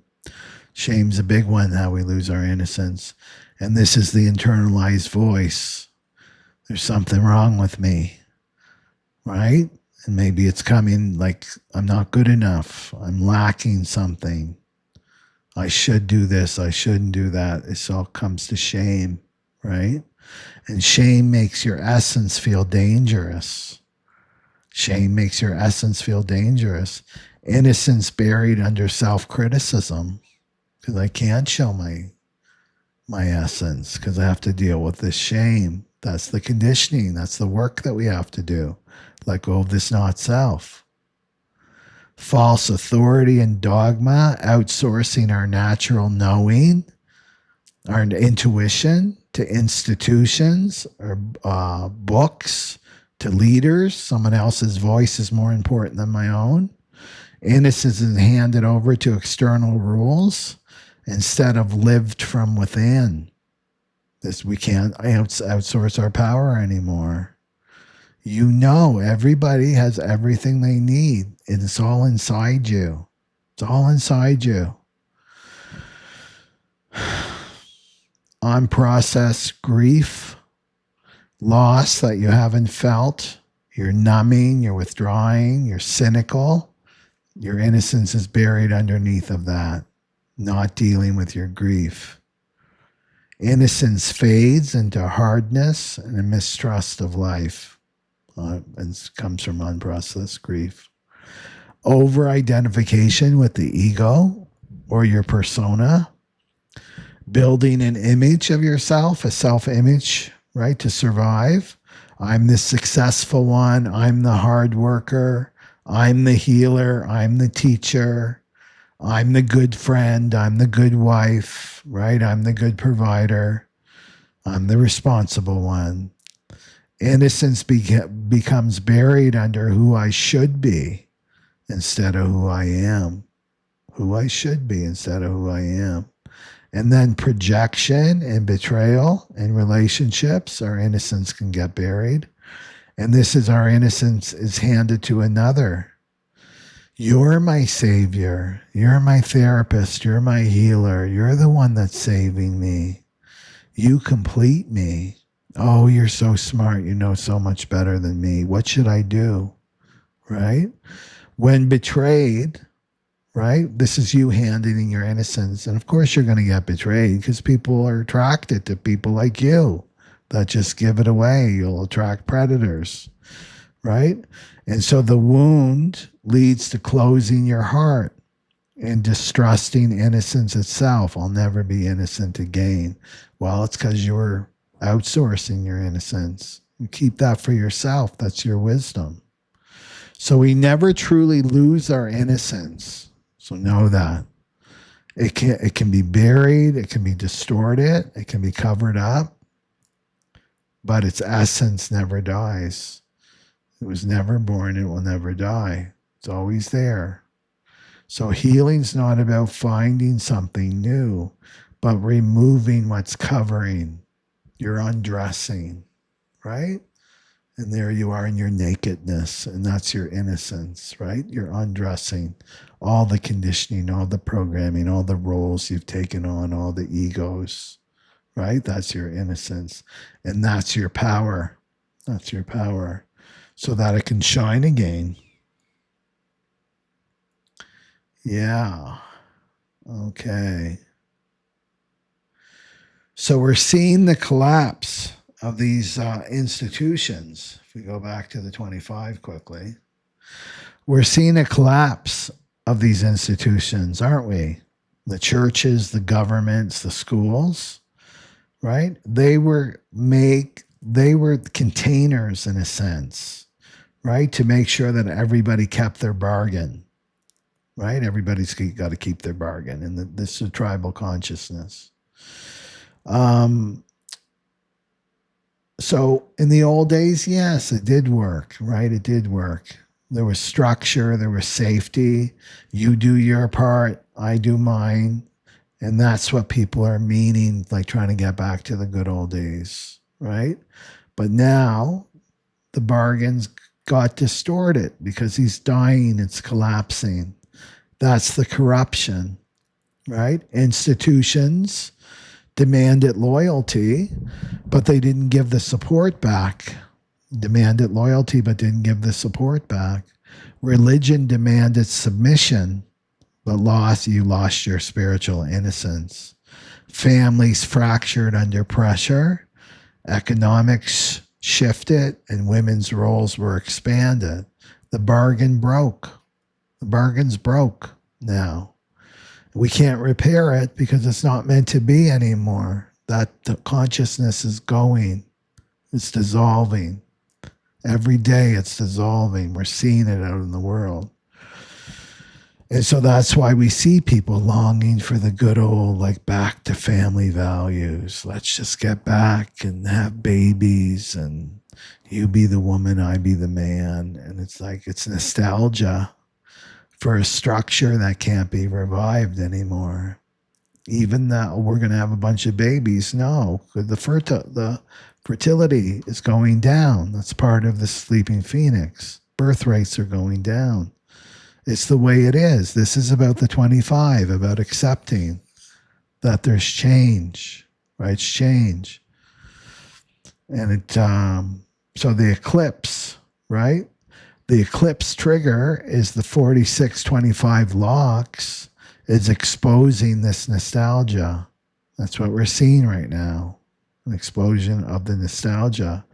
Shame's a big one, how we lose our innocence. And this is the internalized voice. There's something wrong with me, right? And maybe it's coming like, I'm not good enough. I'm lacking something. I should do this. I shouldn't do that. This all comes to shame, right? And shame makes your essence feel dangerous. Shame makes your essence feel dangerous. Innocence buried under self-criticism, because I can't show my essence because I have to deal with this shame. That's the conditioning. That's the work that we have to do. Let go of this not self. False authority and dogma, outsourcing our natural knowing, our intuition to institutions or books, to leaders. Someone else's voice is more important than my own. Innocence is handed over to external rules instead of lived from within. This, we can't outsource our power anymore. You know, everybody has everything they need. It's all inside you. It's all inside you. Unprocessed grief, loss that you haven't felt. You're numbing, you're withdrawing, you're cynical. Your innocence is buried underneath of that, not dealing with your grief. Innocence fades into hardness and a mistrust of life. And comes from unprocessed grief. Over-identification with the ego or your persona. Building an image of yourself, a self-image, right, to survive. I'm the successful one. I'm the hard worker. I'm the healer. I'm the teacher. I'm the good friend. I'm the good wife, right? I'm the good provider. I'm the responsible one. Innocence becomes buried under who I should be instead of who I am. Who I should be instead of who I am. And then projection and betrayal in relationships, our innocence can get buried. And this is our innocence is handed to another. You're my savior. You're my therapist. You're my healer. You're the one that's saving me. You complete me. Oh, you're so smart. You know so much better than me. What should I do? Right? When betrayed, right? This is you handing your innocence. And of course you're going to get betrayed because people are attracted to people like you that just give it away. You'll attract predators, right? And so the wound leads to closing your heart and distrusting innocence itself. I'll never be innocent again. Well, it's because you're outsourcing your innocence. You keep that for yourself. That's your wisdom. So we never truly lose our innocence. So know that. It can be buried, it can be distorted, it can be covered up, but its essence never dies. It was never born, it will never die. It's always there. So healing's not about finding something new, but removing what's covering. You're undressing, right? And there you are in your nakedness, and that's your innocence, right? You're undressing all the conditioning, all the programming, all the roles you've taken on, all the egos, right? That's your innocence, and that's your power. That's your power, so that it can shine again. Yeah. Okay. So we're seeing the collapse of these institutions. If we go back to the 25 quickly, we're seeing a collapse of these institutions, aren't we? The churches, the governments, the schools, right? They were containers in a sense, right? To make sure that everybody kept their bargain, right? Everybody's got to keep their bargain. And this is tribal consciousness. So in the old days, yes, it did work, right? It did work. There was structure, there was safety. You do your part, I do mine. And that's what people are meaning, like trying to get back to the good old days, right? But now the bargains got distorted because he's dying, it's collapsing. That's the corruption, right? Institutions demanded loyalty, but they didn't give the support back. demanded loyalty but didn't give the support back. Religion demanded submission, but you lost your spiritual innocence. Families fractured under pressure. Economics shifted and women's roles were expanded. The bargain broke. The bargain's broke now. We can't repair it because it's not meant to be anymore. That the consciousness is going. It's dissolving. Every day it's dissolving. We're seeing it out in the world. And so that's why we see people longing for the good old, like back to family values. Let's just get back and have babies and you be the woman, I be the man. And it's like, it's nostalgia for a structure that can't be revived anymore. Even that we're going to have a bunch of babies. No, the fertility is going down. That's part of the sleeping phoenix. Birth rates are going down. It's the way it is. This is about the 25, about accepting that there's change, right? It's change. And so the eclipse, right? The eclipse trigger is the 4625 locks. It's exposing this nostalgia. That's what we're seeing right now, an explosion of the nostalgia.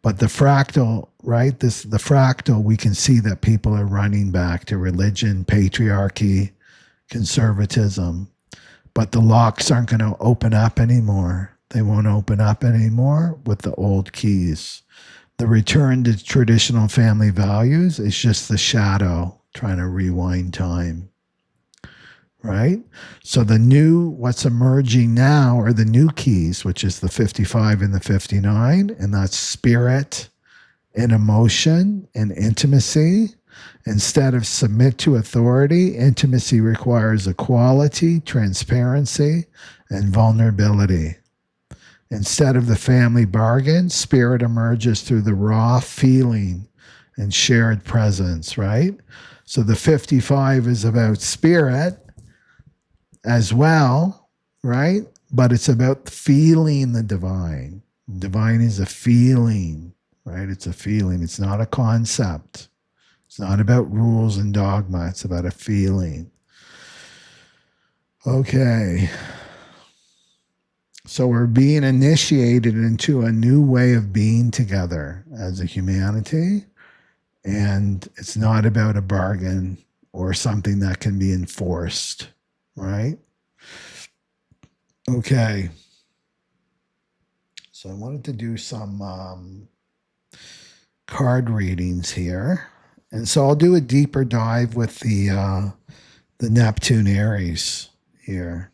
But the fractal, right? The fractal, we can see that people are running back to religion, patriarchy, conservatism. But the locks aren't going to open up anymore. They won't open up anymore with the old keys. The return to traditional family values is just the shadow trying to rewind time. Right? So what's emerging now are the new keys, which is the 55 and the 59, and that's spirit and emotion and intimacy. Instead of submit to authority, intimacy requires equality, transparency, and vulnerability. Instead of the family bargain, spirit emerges through the raw feeling and shared presence, right? So the 55 is about spirit as well, right? But it's about feeling the divine. Divine is a feeling, right? It's a feeling. It's not a concept. It's not about rules and dogma. It's about a feeling. Okay. So we're being initiated into a new way of being together as a humanity. And it's not about a bargain or something that can be enforced. Right? Okay. So I wanted to do some card readings here. And so I'll do a deeper dive with the Neptune Aries here.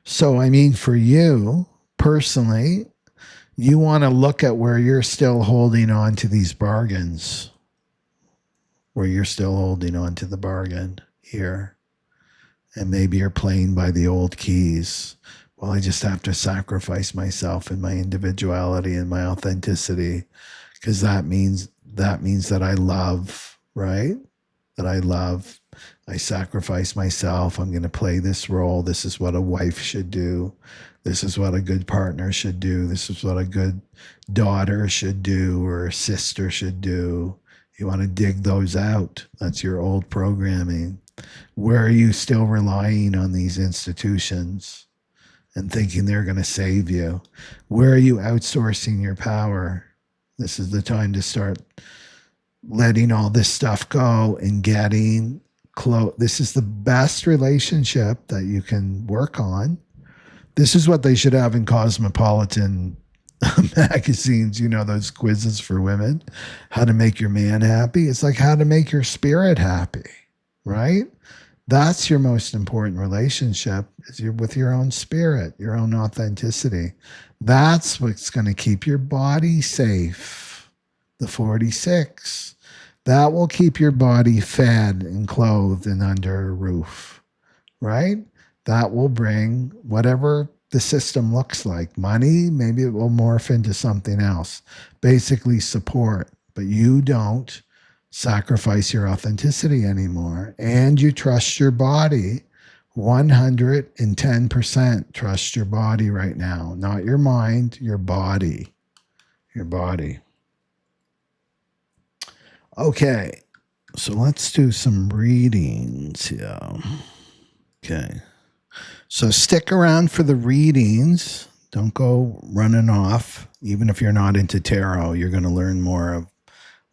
So, I mean, for you personally, you want to look at where you're still holding on to these bargains, where you're still holding on to the bargain here. And maybe you're playing by the old keys. Well, I just have to sacrifice myself and my individuality and my authenticity because that means that I love, right? That I love. I sacrifice myself. I'm going to play this role. This is what a wife should do. This is what a good partner should do. This is what a good daughter should do or a sister should do. You want to dig those out. That's your old programming. Where are you still relying on these institutions and thinking they're going to save you? Where are you outsourcing your power? This is the time to start letting all this stuff go and getting close. This is the best relationship that you can work on. This is what they should have in Cosmopolitan magazines, you know, those quizzes for women, how to make your man happy. It's like how to make your spirit happy. Right? That's your most important relationship is you're with your own spirit, your own authenticity. That's what's going to keep your body safe. The 46. That will keep your body fed and clothed and under a roof. Right? That will bring whatever the system looks like. Money, maybe it will morph into something else. Basically support, but you don't sacrifice your authenticity anymore. And you trust your body 110%. Trust your body right now, not your mind, your body. Your body. Okay, so let's do some readings here. Okay, so stick around for the readings. Don't go running off. Even if you're not into tarot, you're going to learn more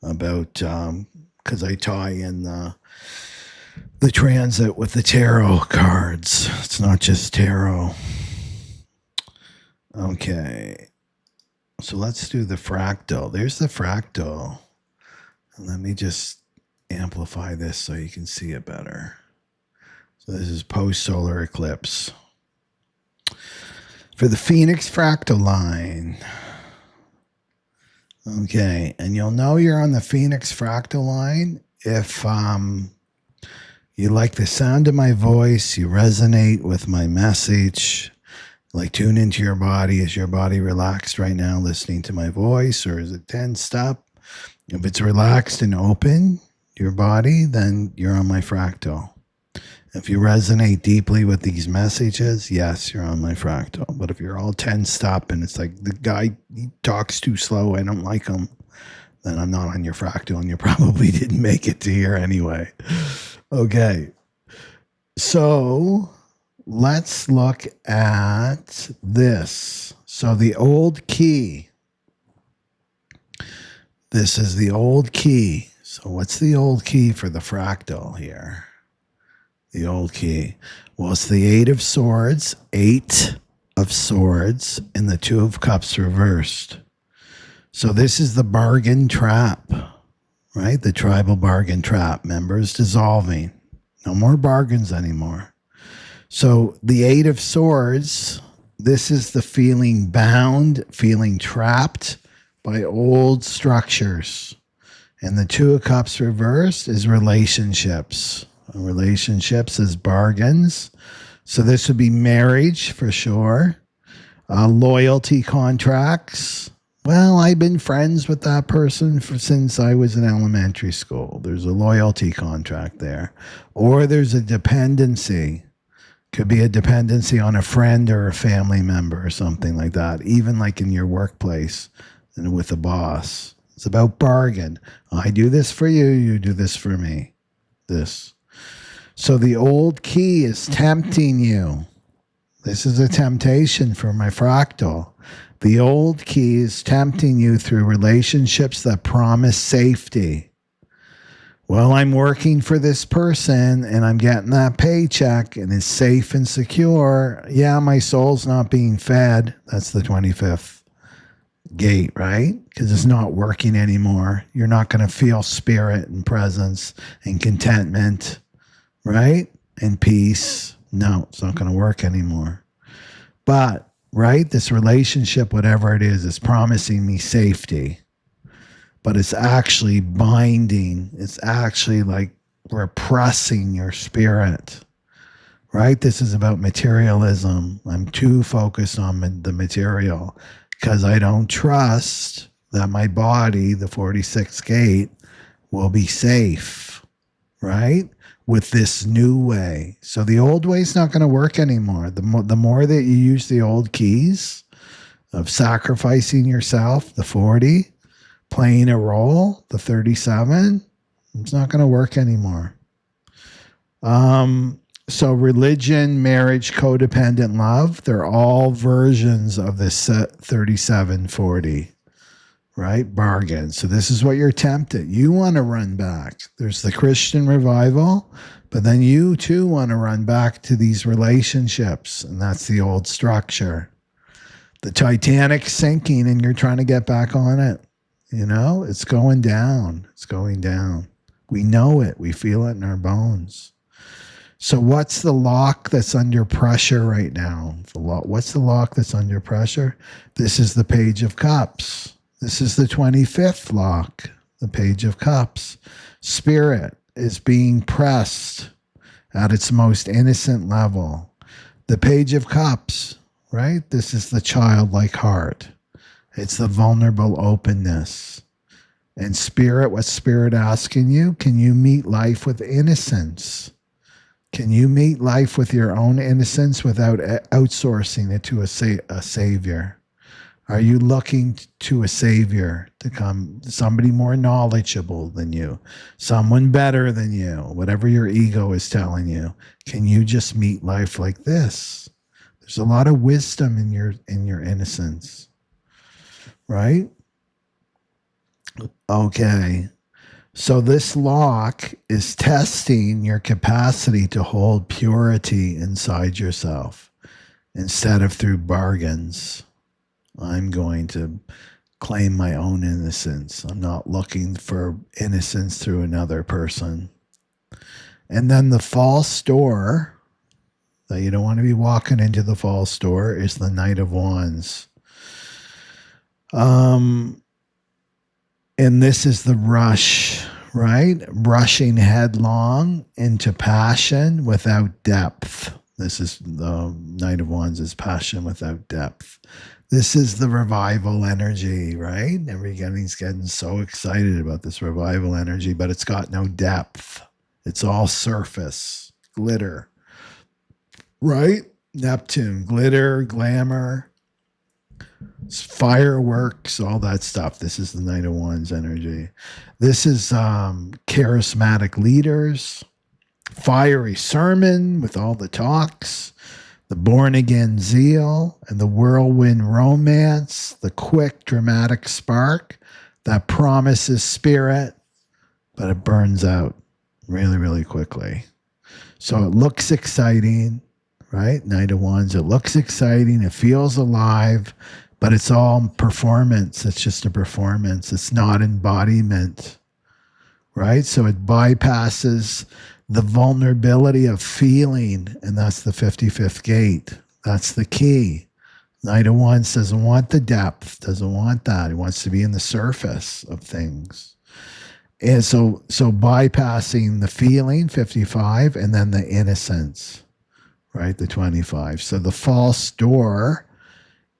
about, because I tie in the transit with the tarot cards. It's not just tarot. Okay, so let's do the fractal. There's the fractal. And let me just amplify this so you can see it better. So this is post-solar eclipse. For the Phoenix fractal line. Okay, and you'll know you're on the Phoenix fractal line if you like the sound of my voice, you resonate with my message, like tune into your body. Is your body relaxed right now listening to my voice, or is it tensed up? If it's relaxed and open, your body, then you're on my fractal. If you resonate deeply with these messages, yes, you're on my fractal. But if you're all tensed up and it's like the guy he talks too slow, I don't like him, then I'm not on your fractal and you probably didn't make it to here anyway. Okay. So let's look at this. So the old key. This is the old key. So what's the old key for the fractal here? The old key. Well, it's the 8 of Swords, 8 of Swords, and the 2 of Cups reversed. So this is the bargain trap, right? The tribal bargain trap. Members dissolving. No more bargains anymore. So the 8 of Swords, this is the feeling bound, feeling trapped by old structures. And the 2 of Cups reversed is relationships. Relationships is bargains. So this would be marriage for sure. Loyalty contracts. Well, I've been friends with that person since I was in elementary school. There's a loyalty contract there. Or there's a dependency. Could be a dependency on a friend or a family member or something like that. Even like in your workplace and with a boss. It's about bargain. I do this for you, you do this for me. This. So the old key is tempting you. This is a temptation for my fractal. The old key is tempting you through relationships that promise safety. Well, I'm working for this person and I'm getting that paycheck and it's safe and secure. Yeah, my soul's not being fed. That's the 25th gate, right? Because it's not working anymore. You're not going to feel spirit and presence and contentment, right? And peace. No, it's not going to work anymore. But, right, this relationship, whatever it is promising me safety. But it's actually binding. It's actually like repressing your spirit, right? This is about materialism. I'm too focused on the material because I don't trust that my body, the 46th gate, will be safe, right? With this new way. So the old way is not going to work anymore. The more that you use the old keys of sacrificing yourself, the 40, playing a role, the 37, it's not going to work anymore. So religion, marriage, codependent love, they're all versions of this 3740, right? Bargain. So this is what you're tempted. You want to run back. There's the Christian revival, but then you too want to run back to these relationships, and that's the old structure. The Titanic's sinking and you're trying to get back on it. You know, it's going down. It's going down. We know it. We feel it in our bones. So what's the lock that's under pressure right now? What's the lock that's under pressure? This is the Page of Cups. This is the 25th lock, the Page of Cups. Spirit is being pressed at its most innocent level. The Page of Cups, right? This is the childlike heart. It's the vulnerable openness. And spirit, what's spirit asking you? Can you meet life with innocence? Can you meet life with your own innocence without outsourcing it to a savior? Are you looking to a savior to come, somebody more knowledgeable than you, someone better than you, whatever your ego is telling you? Can you just meet life like this? There's a lot of wisdom in your innocence, right? Okay. So this lock is testing your capacity to hold purity inside yourself instead of through bargains. I'm going to claim my own innocence. I'm not looking for innocence through another person. And then the false door, that you don't want to be walking into the false door, is the Knight of Wands. And this is the rush, right? Rushing headlong into passion without depth. This is the Knight of Wands is passion without depth. This is the revival energy, right? Everybody's getting so excited about this revival energy, but it's got no depth. It's all surface, glitter, right? Neptune, glitter, glamour, fireworks, all that stuff. This is the Knight of Wands energy. This is charismatic leaders, fiery sermon with all the talks, the born-again zeal, and the whirlwind romance, the quick dramatic spark that promises spirit, but it burns out really, really quickly. So it looks exciting, right? Knight of Wands, it looks exciting, it feels alive, but it's all performance. It's just a performance. It's not embodiment, right? So it bypasses the vulnerability of feeling, and that's the 55th gate. That's the key. Knight of Wands doesn't want the depth, doesn't want that. He wants to be in the surface of things. And so bypassing the feeling, 55, and then the innocence, right, the 25. So the false door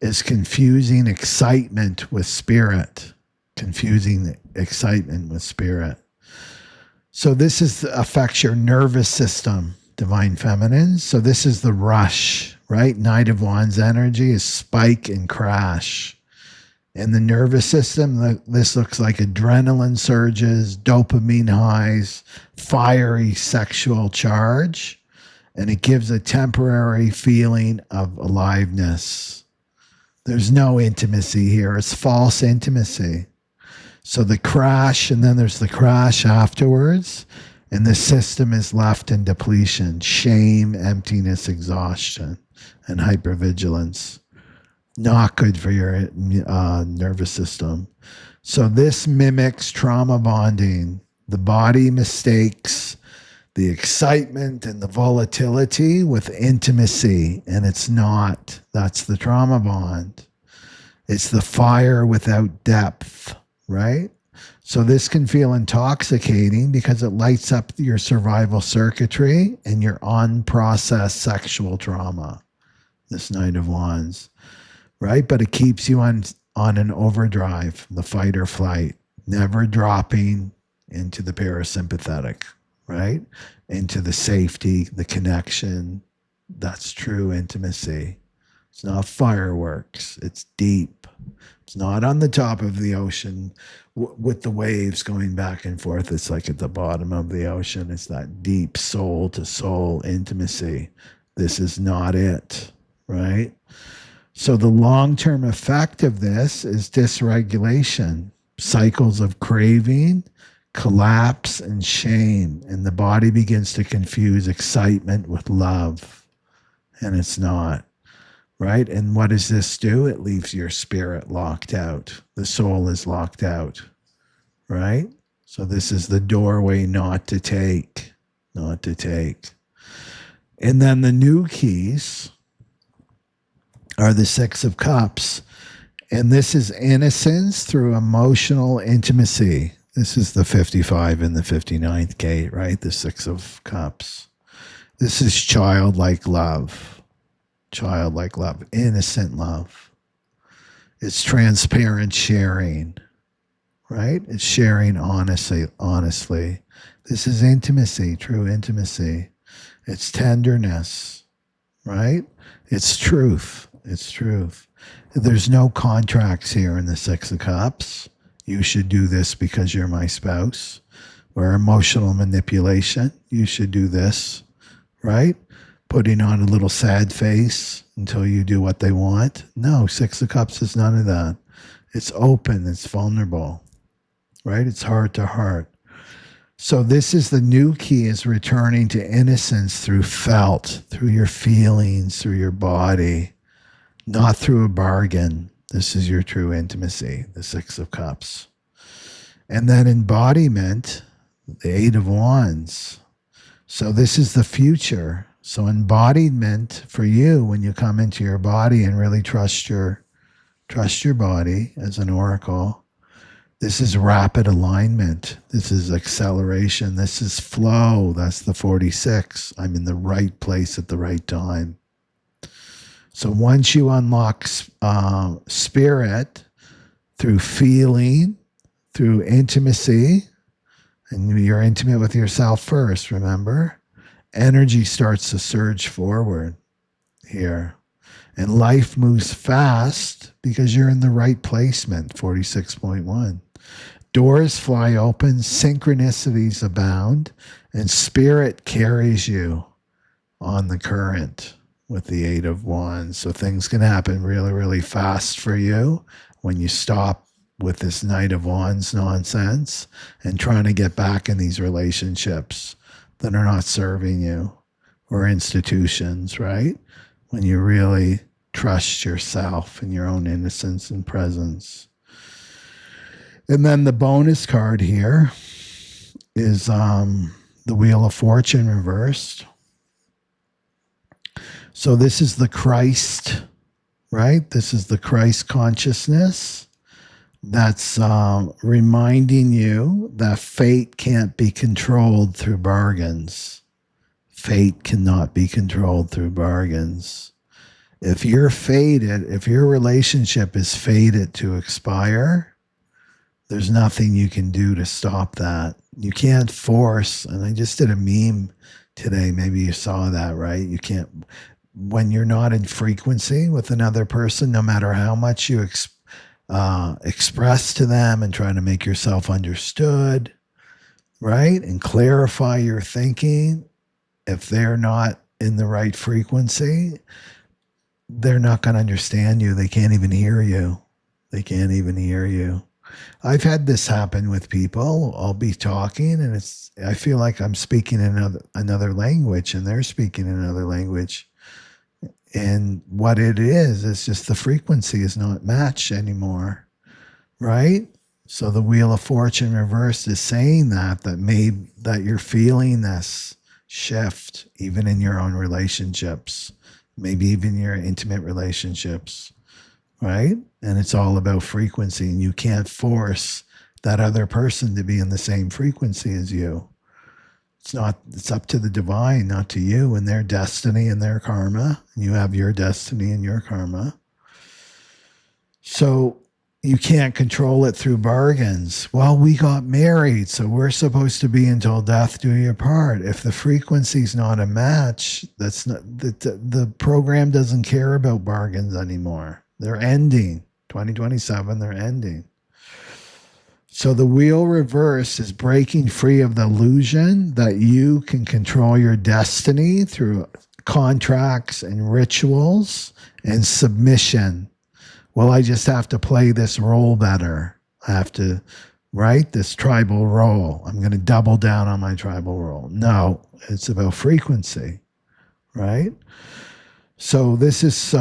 is confusing excitement with spirit, confusing excitement with spirit. So this affects your nervous system, divine feminine. So this is the rush, right? Knight of Wands energy is spike and crash. In the nervous system, this looks like adrenaline surges, dopamine highs, fiery sexual charge, and it gives a temporary feeling of aliveness. There's no intimacy here. It's false intimacy. So the crash, and then there's the crash afterwards, and the system is left in depletion, shame, emptiness, exhaustion, and hypervigilance. Not good for your nervous system. So this mimics trauma bonding. The body mistakes the excitement and the volatility with intimacy, and it's not. That's the trauma bond. It's the fire without depth. Right? So this can feel intoxicating because it lights up your survival circuitry and your unprocessed sexual trauma, this Knight of Wands, right? But it keeps you on an overdrive, the fight or flight, never dropping into the parasympathetic, right? Into the safety, the connection. That's true intimacy. It's not fireworks. It's deep. It's not on the top of the ocean with the waves going back and forth. It's like at the bottom of the ocean. It's that deep soul to soul intimacy. This is not it, right? So the long-term effect of this is dysregulation, cycles of craving, collapse, and shame. And the body begins to confuse excitement with love. And it's not. Right? And what does this do? It leaves your spirit locked out. The soul is locked out. Right? So this is the doorway not to take. Not to take. And then the new keys are the Six of Cups. And this is innocence through emotional intimacy. This is the 55 and the 59th gate, right? The Six of Cups. This is childlike love. Childlike love, innocent love. It's transparent sharing, right? It's sharing honestly. This is intimacy, true intimacy. It's tenderness, right? It's truth. It's truth. There's no contracts here in the Six of Cups. You should do this because you're my spouse. Or emotional manipulation. You should do this, right? Putting on a little sad face until you do what they want. No, Six of Cups is none of that. It's open. It's vulnerable, right? It's heart to heart. So this is the new key, is returning to innocence through felt, through your feelings, through your body, not through a bargain. This is your true intimacy, the Six of Cups. And then embodiment, the Eight of Wands. So this is the future. So embodiment for you, when you come into your body and really trust your body as an oracle. This is rapid alignment. This is acceleration. This is flow. That's the 46. I'm in the right place at the right time. So once you unlock spirit through feeling, through intimacy, and you're intimate with yourself first, remember? Energy starts to surge forward here. And life moves fast because you're in the right placement, 46.1. Doors fly open, synchronicities abound, and spirit carries you on the current with the Eight of Wands. So things can happen really, really fast for you when you stop with this Knight of Wands nonsense and trying to get back in these relationships that are not serving you, or institutions, right? When you really trust yourself and your own innocence and presence. And then the bonus card here is the Wheel of Fortune reversed. So this is the Christ, right? This is the Christ consciousness that's reminding you that fate can't be controlled through bargains. Fate cannot be controlled through bargains. If you're fated, if your relationship is fated to expire, there's nothing you can do to stop that. You can't force, and I just did a meme today, maybe you saw that, right? You can't, when you're not in frequency with another person, no matter how much you express to them and try to make yourself understood, right? And clarify your thinking, if they're not in the right frequency, they're not going to understand you. They can't even hear you. They can't even hear you. I've had this happen with people. I'll be talking and I feel like I'm speaking in another language and they're speaking in another language. And what it is just the frequency is not matched anymore, right? So the Wheel of Fortune reversed is saying that you're feeling this shift, even in your own relationships, maybe even your intimate relationships, right? And it's all about frequency, and you can't force that other person to be in the same frequency as you. It's up to the divine, not to you and their destiny and their karma. You have your destiny and your karma. So you can't control it through bargains. Well, we got married, so we're supposed to be until death do you part. If the frequency's not a match, that's not the program doesn't care about bargains anymore. They're ending. 2027, they're ending. So the wheel reverse is breaking free of the illusion that you can control your destiny through contracts and rituals and submission. Well, I just have to play this role better. I have to, right? This tribal role. I'm going to double down on my tribal role. No, it's about frequency, right? So this is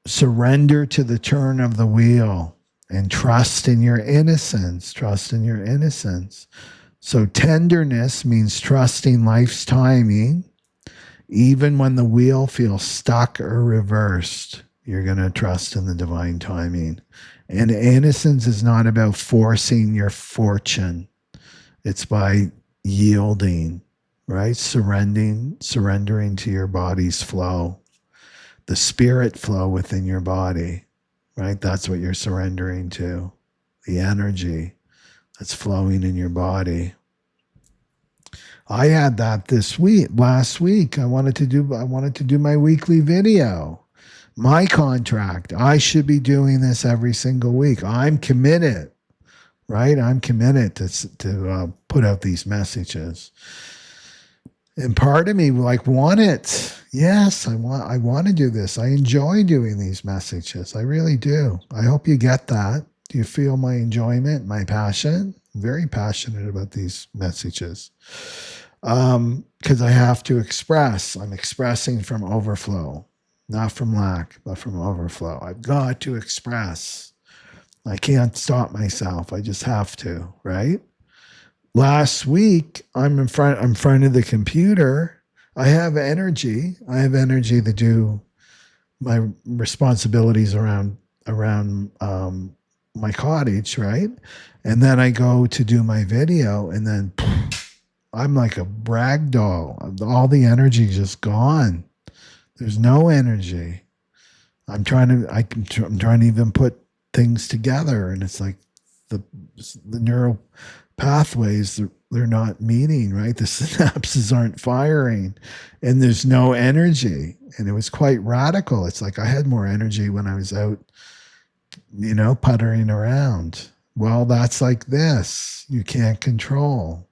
surrender to the turn of the wheel. And trust in your innocence. Trust in your innocence. So tenderness means trusting life's timing. Even when the wheel feels stuck or reversed, you're going to trust in the divine timing. And innocence is not about forcing your fortune. It's by yielding, right? Surrendering to your body's flow. The spirit flow within your body. Right? That's what you're surrendering to. The energy that's flowing in your body. I had that last week. I wanted to do my weekly video. My contract. I should be doing this every single week. I'm committed, right? I'm committed to put out these messages. And part of me like want it. Yes, I want to do this. I enjoy doing these messages. I really do. I hope you get that. Do you feel my enjoyment, my passion? I'm very passionate about these messages. Because I have to express. I'm expressing from overflow, not from lack, but from overflow. I've got to express. I can't stop myself. I just have to, right? Last week, I'm in front of the computer. I have energy. I have energy to do my responsibilities around my cottage, right? And then I go to do my video, and then I'm like a rag doll. All the energy is just gone. There's no energy. I'm trying to even put things together, and it's like the neural pathways, they're not meeting, right? The synapses aren't firing, and there's no energy. And it was quite radical. It's like I had more energy when I was out, puttering around. Well, that's like this. You can't control.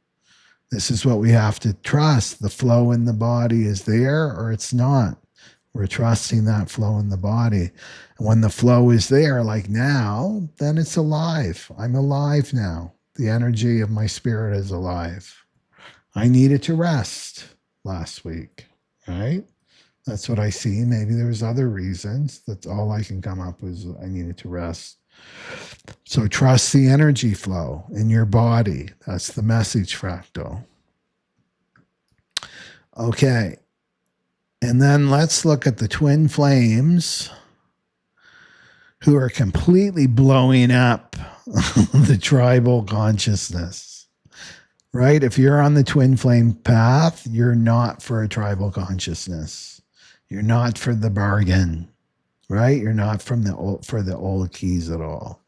This is what we have to trust. The flow in the body is there or it's not. We're trusting that flow in the body. And when the flow is there, like now, then it's alive. I'm alive now. The energy of my spirit is alive. I needed to rest last week, right? That's what I see. Maybe there's other reasons. That's all I can come up with. I needed to rest. So trust the energy flow in your body. That's the message, Fractal. Okay. And then let's look at the twin flames who are completely blowing up the tribal consciousness, right? If you're on the twin flame path, you're not for a tribal consciousness. You're not for the bargain, right? You're not for the old keys at all.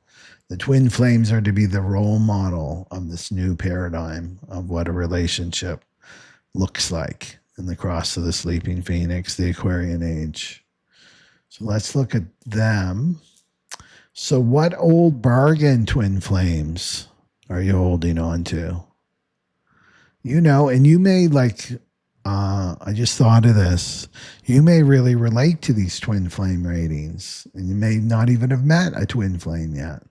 The twin flames are to be the role model of this new paradigm of what a relationship looks like in the cross of the sleeping phoenix, the Aquarian age. So let's look at them. So what old bargain, twin flames, are you holding on to? And you may I just thought of this. You may really relate to these twin flame ratings, and you may not even have met a twin flame yet,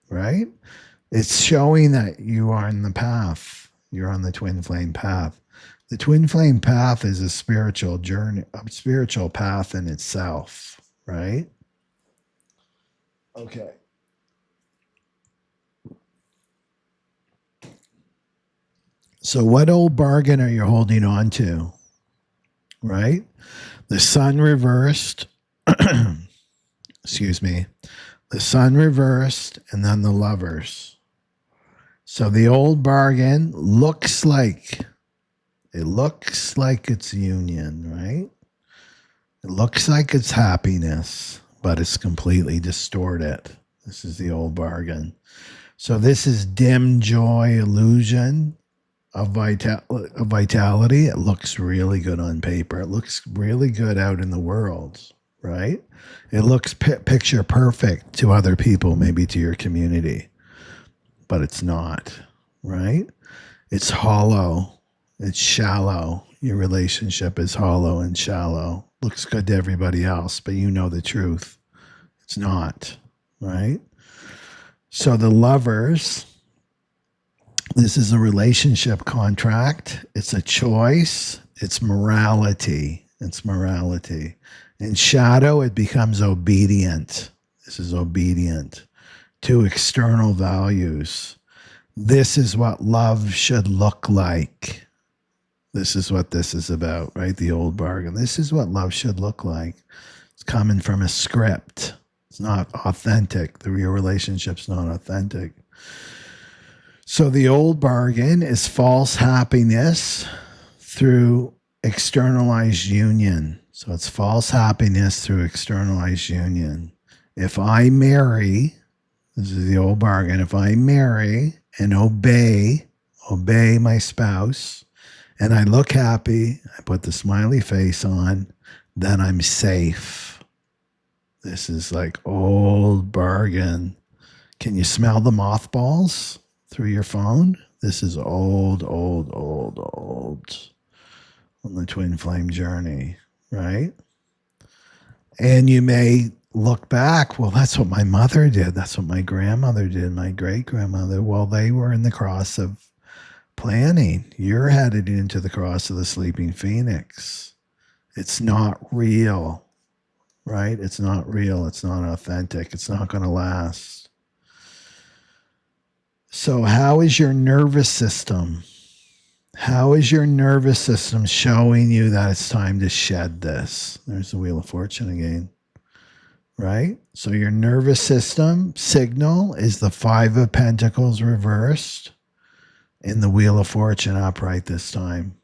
right? It's showing that you are in the path. You're on the twin flame path. The twin flame path is a spiritual journey, a spiritual path in itself, right? Okay. So what old bargain are you holding on to? Right? The sun reversed. Excuse me. The sun reversed and then the lovers. So the old bargain looks like it's union, right? It looks like it's happiness, but it's completely distorted. This is the old bargain. So this is dim joy illusion of vitality. It looks really good on paper. It looks really good out in the world, right? It looks picture perfect to other people, maybe to your community, but it's not, right? It's hollow. It's shallow. Your relationship is hollow and shallow. Looks good to everybody else, but you know the truth. It's not, right? So the lovers, this is a relationship contract. It's a choice. It's morality. It's morality. In shadow, it becomes obedient. This is obedient to external values. This is what love should look like. This is what this is about, right? The old bargain. This is what love should look like. It's coming from a script. It's not authentic. The real relationship's not authentic. So the old bargain is false happiness through externalized union. So it's false happiness through externalized union. If I marry, this is the old bargain, if I marry and obey my spouse, and I look happy, I put the smiley face on, then I'm safe. This is like old bargain. Can you smell the mothballs through your phone? This is old on the twin flame journey, right? And you may look back, well, that's what my mother did. That's what my grandmother did, my great grandmother. Well, they were in the cross of planning. You're headed into the cross of the sleeping phoenix. It's not real, right? It's not real. It's not authentic. It's not going to last. So how is your nervous system? How is your nervous system showing you that it's time to shed this? There's the Wheel of Fortune again, right? So your nervous system signal is the Five of Pentacles reversed and the Wheel of Fortune upright this time.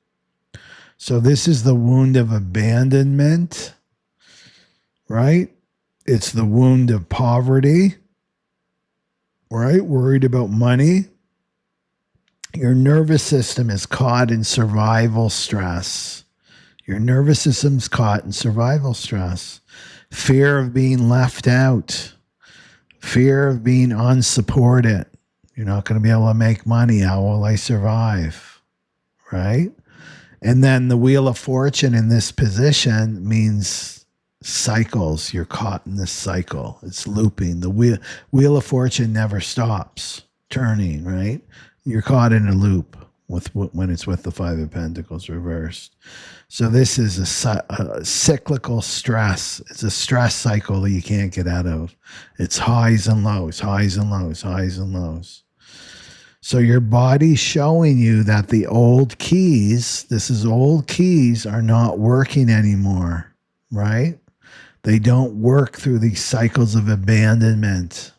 So this is the wound of abandonment, right? It's the wound of poverty, right? Worried about money. Your nervous system is caught in survival stress. Your nervous system's caught in survival stress. Fear of being left out. Fear of being unsupported. You're not going to be able to make money. How will I survive? Right? And then the Wheel of Fortune in this position means cycles. You're caught in this cycle. It's looping. The wheel of Fortune never stops turning, right? You're caught in a loop when it's with the Five of Pentacles reversed. So this is a cyclical stress. It's a stress cycle that you can't get out of. It's highs and lows, highs and lows, highs and lows. So your body's showing you that the old keys, old keys are not working anymore, right? They don't work through these cycles of abandonment.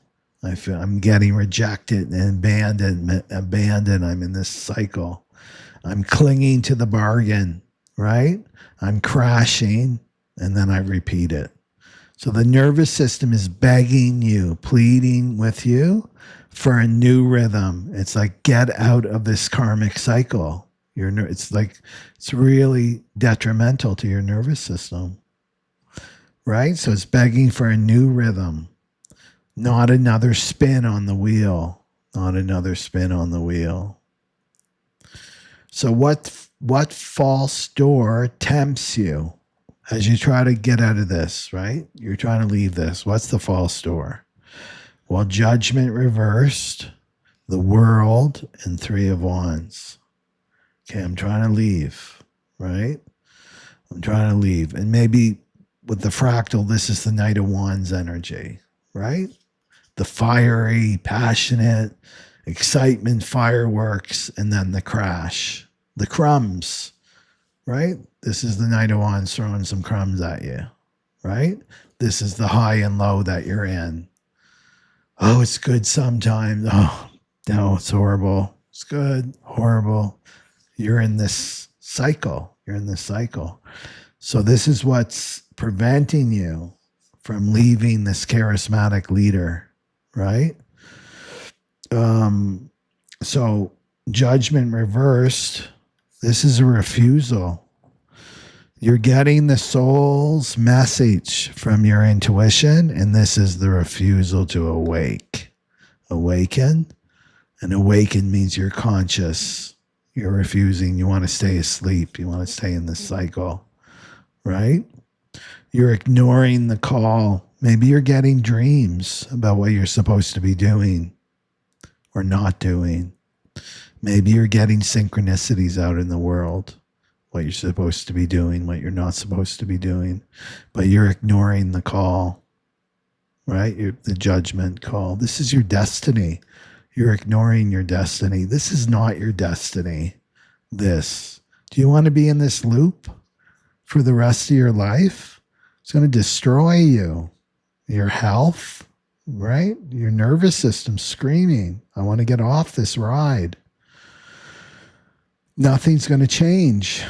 I feel I'm getting rejected and abandoned. I'm in this cycle. I'm clinging to the bargain, right? I'm crashing, and then I repeat it. So the nervous system is begging you, pleading with you for a new rhythm. It's like, get out of this karmic cycle. It's really detrimental to your nervous system, right? So it's begging for a new rhythm. Not another spin on the wheel. Not another spin on the wheel. So what false door tempts you as you try to get out of this, right? You're trying to leave this. What's the false door? Well, Judgment reversed, the World, and Three of Wands. Okay, I'm trying to leave, right? I'm trying to leave. And maybe with the Fractal, this is the Knight of Wands energy, right? The fiery, passionate, excitement, fireworks, and then the crash, the crumbs, right? This is the Knight of Wands throwing some crumbs at you, right? This is the high and low that you're in. Oh, it's good sometimes. Oh, no, it's horrible. It's good, horrible. You're in this cycle. You're in this cycle. So this is what's preventing you from leaving this charismatic leader, right? So Judgment reversed. This is a refusal. You're getting the soul's message from your intuition, and this is the refusal to awaken. And awaken means you're conscious. You're refusing. You want to stay asleep. You want to stay in this cycle, right? You're ignoring the call. Maybe you're getting dreams about what you're supposed to be doing or not doing. Maybe you're getting synchronicities out in the world, what you're supposed to be doing, what you're not supposed to be doing, but you're ignoring the call, right? The judgment call. This is your destiny. You're ignoring your destiny. This is not your destiny. Do you want to be in this loop for the rest of your life? It's going to destroy you. Your health, right? Your nervous system screaming, I want to get off this ride. Nothing's going to change.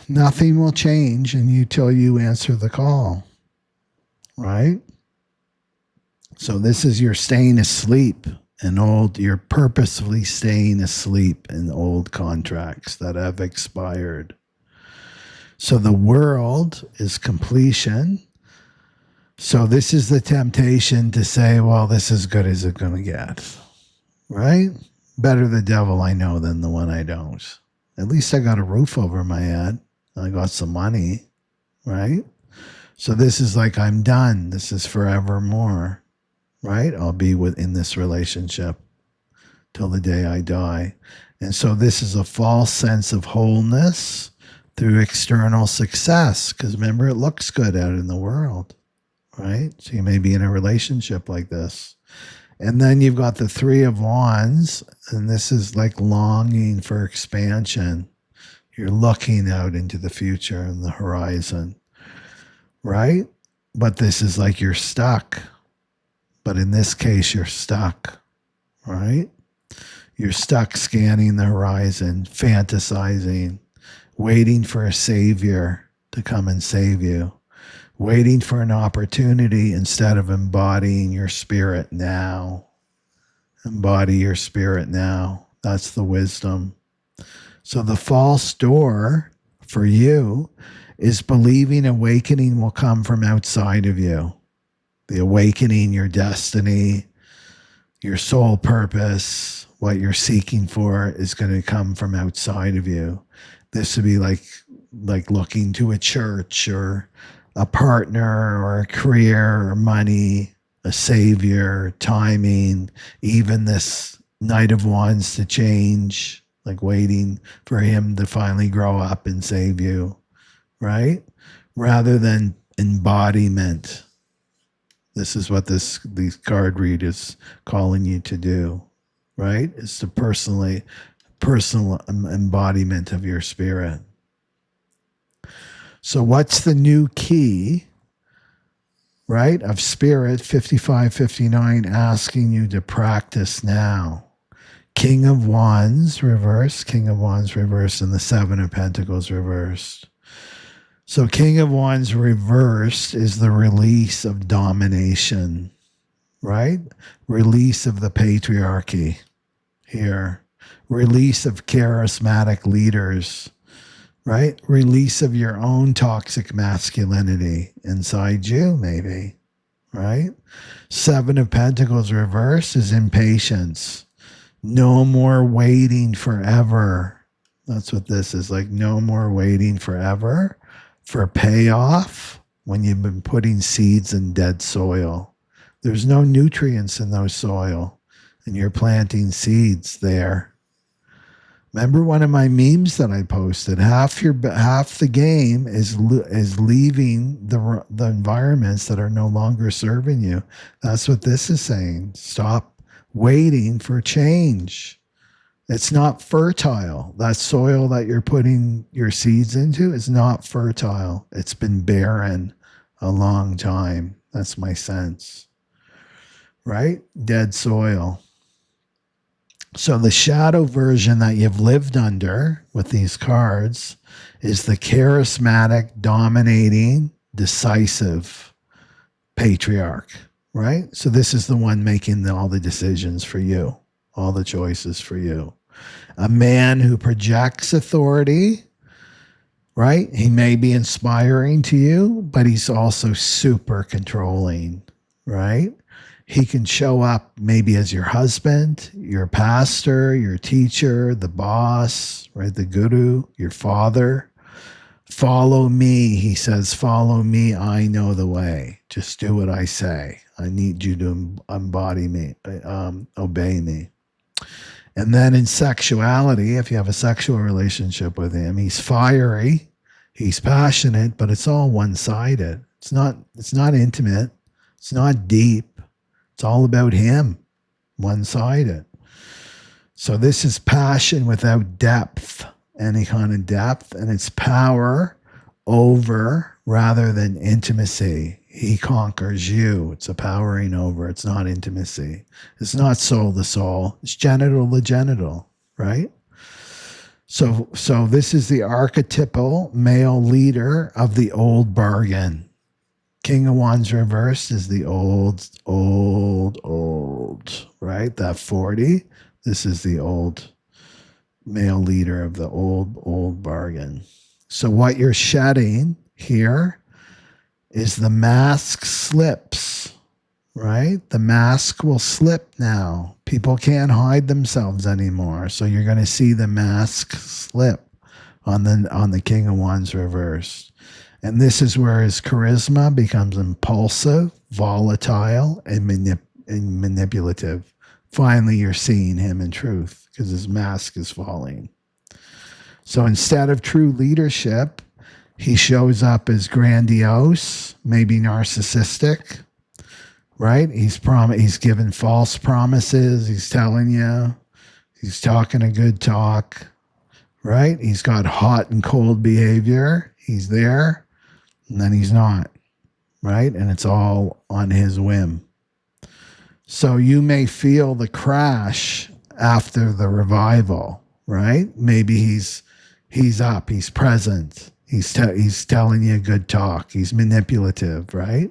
Nothing will change until you answer the call, right? So this is you're staying asleep you're purposefully staying asleep in old contracts that have expired. So the World is completion. So this is the temptation to say, well, this is as good as it's going to get, right? Better the devil I know than the one I don't. At least I got a roof over my head. I got some money, right? So this is like, I'm done. This is forevermore, right? I'll be in this relationship till the day I die. And so this is a false sense of wholeness through external success. Because remember, it looks good out in the world, right? So you may be in a relationship like this. And then you've got the Three of Wands, and this is like longing for expansion. You're looking out into the future and the horizon, right? But this is like you're stuck. But in this case, you're stuck, right? You're stuck scanning the horizon, fantasizing, waiting for a savior to come and save you, waiting for an opportunity instead of embodying your spirit now. Embody your spirit now. That's the wisdom. So the false door for you is believing awakening will come from outside of you. The awakening, your destiny, your soul purpose, what you're seeking for is going to come from outside of you. This would be like looking to a church or a partner or a career or money, a savior, timing, even this Knight of Wands to change, like waiting for him to finally grow up and save you, right? Rather than embodiment. This is what these card read is calling you to do, right? It's the personal embodiment of your spirit. So what's the new key, right, of spirit 5559 asking you to practice now? King of Wands reversed, and the Seven of Pentacles reversed. So King of Wands reversed is the release of domination, right? Release of the patriarchy here. Release of charismatic leaders, right? Release of your own toxic masculinity inside you, maybe, right? Seven of Pentacles reversed is impatience. No more waiting forever. That's what this is like. No more waiting forever for payoff when you've been putting seeds in dead soil. There's no nutrients in those soil, and you're planting seeds there. Remember one of my memes that I posted? Half the game is leaving the environments that are no longer serving you. That's what this is saying. Stop waiting for change. It's not fertile. That soil that you're putting your seeds into is not fertile. It's been barren a long time. That's my sense. Right? Dead soil. So the shadow version that you've lived under with these cards is the charismatic, dominating, decisive patriarch, right? So this is the one making all the decisions for you, all the choices for you. A man who projects authority, right? He may be inspiring to you, but he's also super controlling, right? He can show up maybe as your husband, your pastor, your teacher, the boss, right? The guru, your father. Follow me, he says, follow me. I know the way. Just do what I say. I need you to embody me, obey me. And then in sexuality, if you have a sexual relationship with him, he's fiery, he's passionate, but it's all one-sided. It's not intimate. It's not deep. It's all about him, one-sided. So this is passion without depth, any kind of depth, and it's power over rather than intimacy. He conquers you. It's a powering over. It's not intimacy. It's not soul to soul. It's genital to genital, right? So this is the archetypal male leader of the old bargain. King of Wands reversed is the old, right? That 40. This is the old male leader of the old bargain. So what you're shedding here is the mask slips, right? The mask will slip now. People can't hide themselves anymore. So you're going to see the mask slip on the King of Wands reversed. And this is where his charisma becomes impulsive, volatile, and manipulative. Finally, you're seeing him in truth because his mask is falling. So instead of true leadership, he shows up as grandiose, maybe narcissistic, right? He's given false promises. He's telling you. He's talking a good talk, right? He's got hot and cold behavior. He's there, and then he's not, right? And it's all on his whim. So you may feel the crash after the revival, right? Maybe he's up, he's present. He's telling you good talk. He's manipulative, right?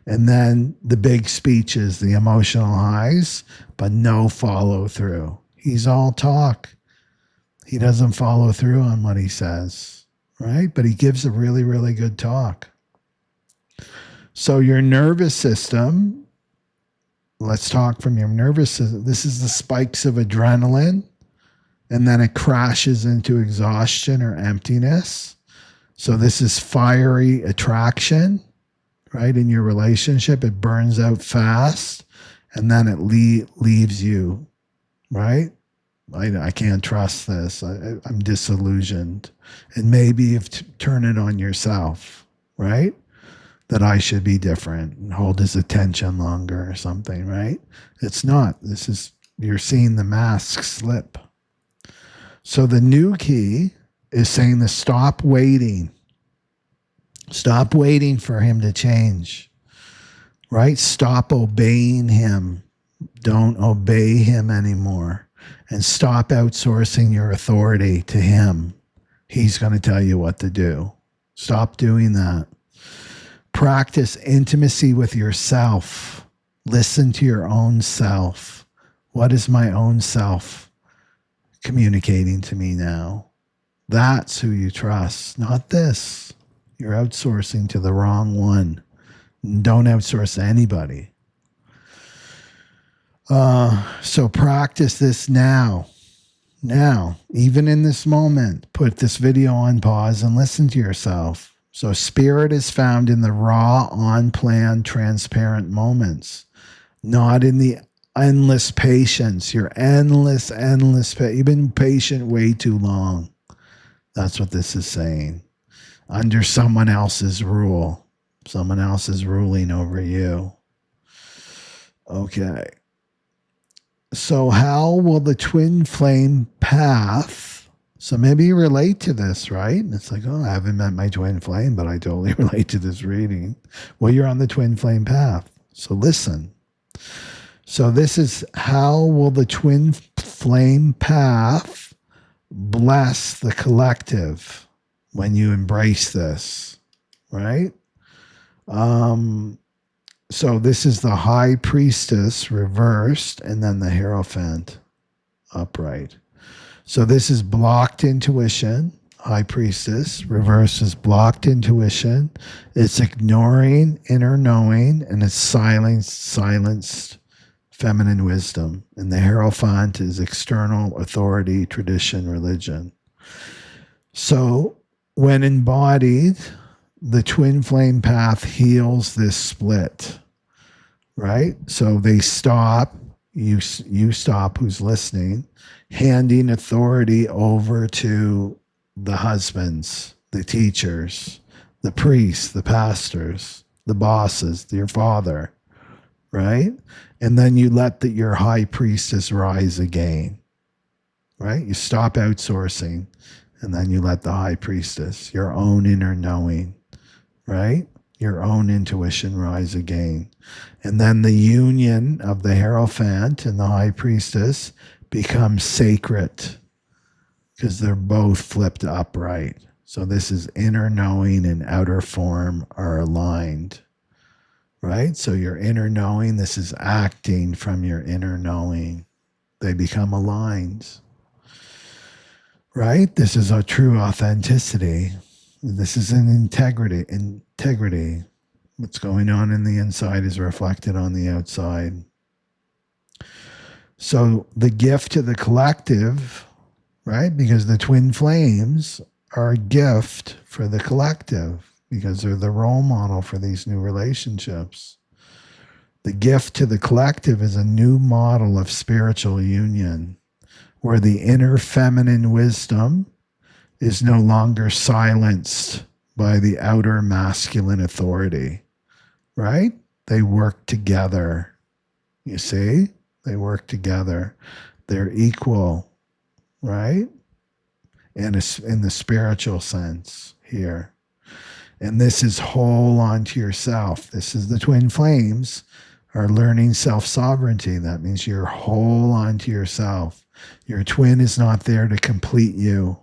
And then the big speeches, the emotional highs, but no follow through. He's all talk. He doesn't follow through on what he says, right? But he gives a really, really good talk. So your nervous system, let's talk from your nervous system. This is the spikes of adrenaline, and then it crashes into exhaustion or emptiness. So this is fiery attraction, right? In your relationship, it burns out fast, and then it leaves you, right? I can't trust this. I'm disillusioned. And maybe you've turned it on yourself, right? That I should be different and hold his attention longer or something, right? It's not. You're seeing the mask slip. So the new key is saying to stop waiting. Stop waiting for him to change, right? Stop obeying him. Don't obey him anymore. And stop outsourcing your authority to him. He's going to tell you what to do. Stop doing that. Practice intimacy with yourself. Listen to your own self. What is my own self communicating to me now? That's who you trust, not this. You're outsourcing to the wrong one. Don't outsource to anybody. So practice this now. Now, even in this moment, put this video on pause and listen to yourself. So spirit is found in the raw, unplanned, transparent moments, not in the endless patience. You're endless. You've been patient way too long. That's what this is saying. Under someone else's rule. Someone else is ruling over you. Okay. So how will the twin flame path, so maybe you relate to this, right? And it's like, oh, I haven't met my twin flame, but I totally relate to this reading. Well, you're on the twin flame path. So listen. So this is how will the twin flame path bless the collective when you embrace this, right? So this is the high priestess reversed and then the Hierophant upright. So this is blocked intuition. High priestess reversed is blocked intuition. It's ignoring inner knowing, and it's silenced feminine wisdom. And the Hierophant is external authority, tradition, religion. So when embodied, the twin flame path heals this split, right? So they stop, you stop, who's listening, handing authority over to the husbands, the teachers, the priests, the pastors, the bosses, your father, right? And then you let your high priestess rise again, right? You stop outsourcing, and then you let the high priestess, your own inner knowing, right? Your own intuition rise again. And then the union of the Hierophant and the high priestess becomes sacred because they're both flipped upright. So this is inner knowing and outer form are aligned, right? So your inner knowing, this is acting from your inner knowing. They become aligned, right? This is a true authenticity. This is an integrity. What's going on in the inside is reflected on the outside. So the gift to the collective, right? Because the twin flames are a gift for the collective because they're the role model for these new relationships. The gift to the collective is a new model of spiritual union where the inner feminine wisdom is no longer silenced by the outer masculine authority, right? They work together. You see? They work together. They're equal, right? In the spiritual sense here. And this is whole onto yourself. This is the twin flames are learning self-sovereignty. That means you're whole onto yourself. Your twin is not there to complete you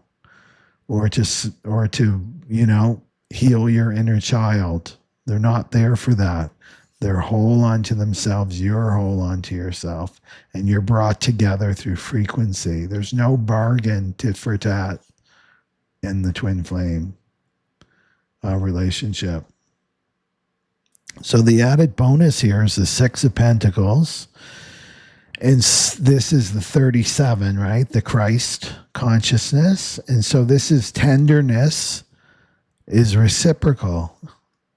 or to, you know, heal your inner child. They're not there for that. They're whole onto themselves. You're whole onto yourself. And you're brought together through frequency. There's no bargain tit for tat in the twin flame relationship. So the added bonus here is the Six of Pentacles. And this is the 37, right? The Christ consciousness. And so this is tenderness is reciprocal.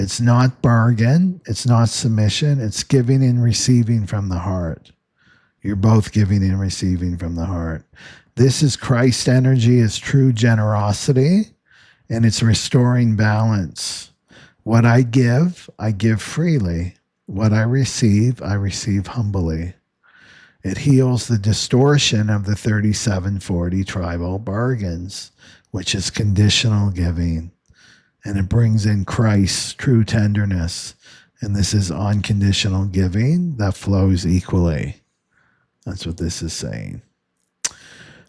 It's not bargain. It's not submission. It's giving and receiving from the heart. You're both giving and receiving from the heart. This is Christ energy, is true generosity, and it's restoring balance. What I give freely. What I receive humbly. It heals the distortion of the 3740 tribal bargains, which is conditional giving. And it brings in Christ's true tenderness. And this is unconditional giving that flows equally. That's what this is saying.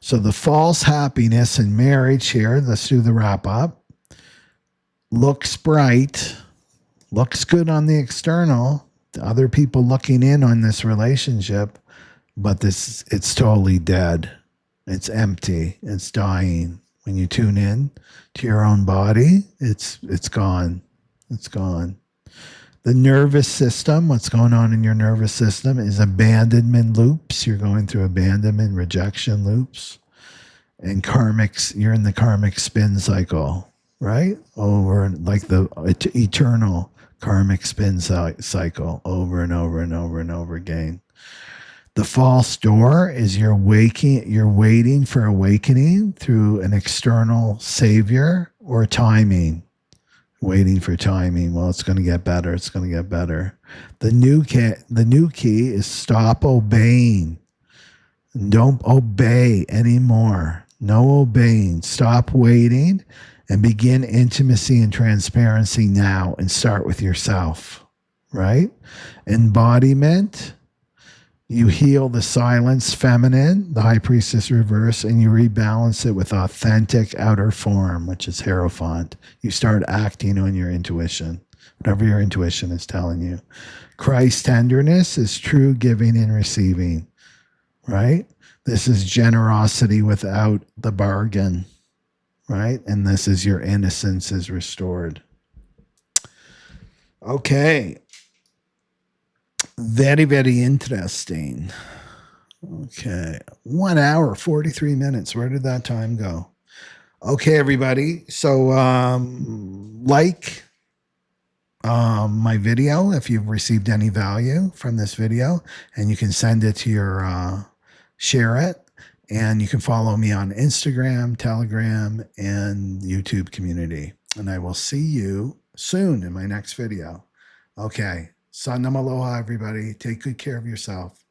So the false happiness in marriage here, let's do the wrap up, looks bright, looks good on the external, other people looking in on this relationship, but it's totally dead. It's empty. It's dying. When you tune in to your own body, it's gone. It's gone. The nervous system, what's going on in your nervous system is abandonment loops. You're going through abandonment, rejection loops. And karmics, you're in the karmic spin cycle, right? Over like the eternal karmic spin cycle over and over and over and over again. The false door is you're waiting for awakening through an external savior or timing. Waiting for timing. Well, it's going to get better. It's going to get better. The new key is stop obeying. Don't obey anymore. No obeying. Stop waiting and begin intimacy and transparency now and start with yourself, right? Embodiment. You heal the silence feminine, the high priestess reverse, and you rebalance it with authentic outer form, which is Hierophant. You start acting on your intuition, whatever your intuition is telling you. Christ tenderness is true giving and receiving, right? This is generosity without the bargain, right? And this is your innocence is restored. Okay. Very, very interesting. Okay. 1 hour, 43 minutes. Where did that time go? Okay, everybody. So like my video if you've received any value from this video, and you can send it to your, share it, and you can follow me on Instagram, Telegram, and YouTube community. And I will see you soon in my next video. Okay. Sannam aloha, everybody. Take good care of yourself.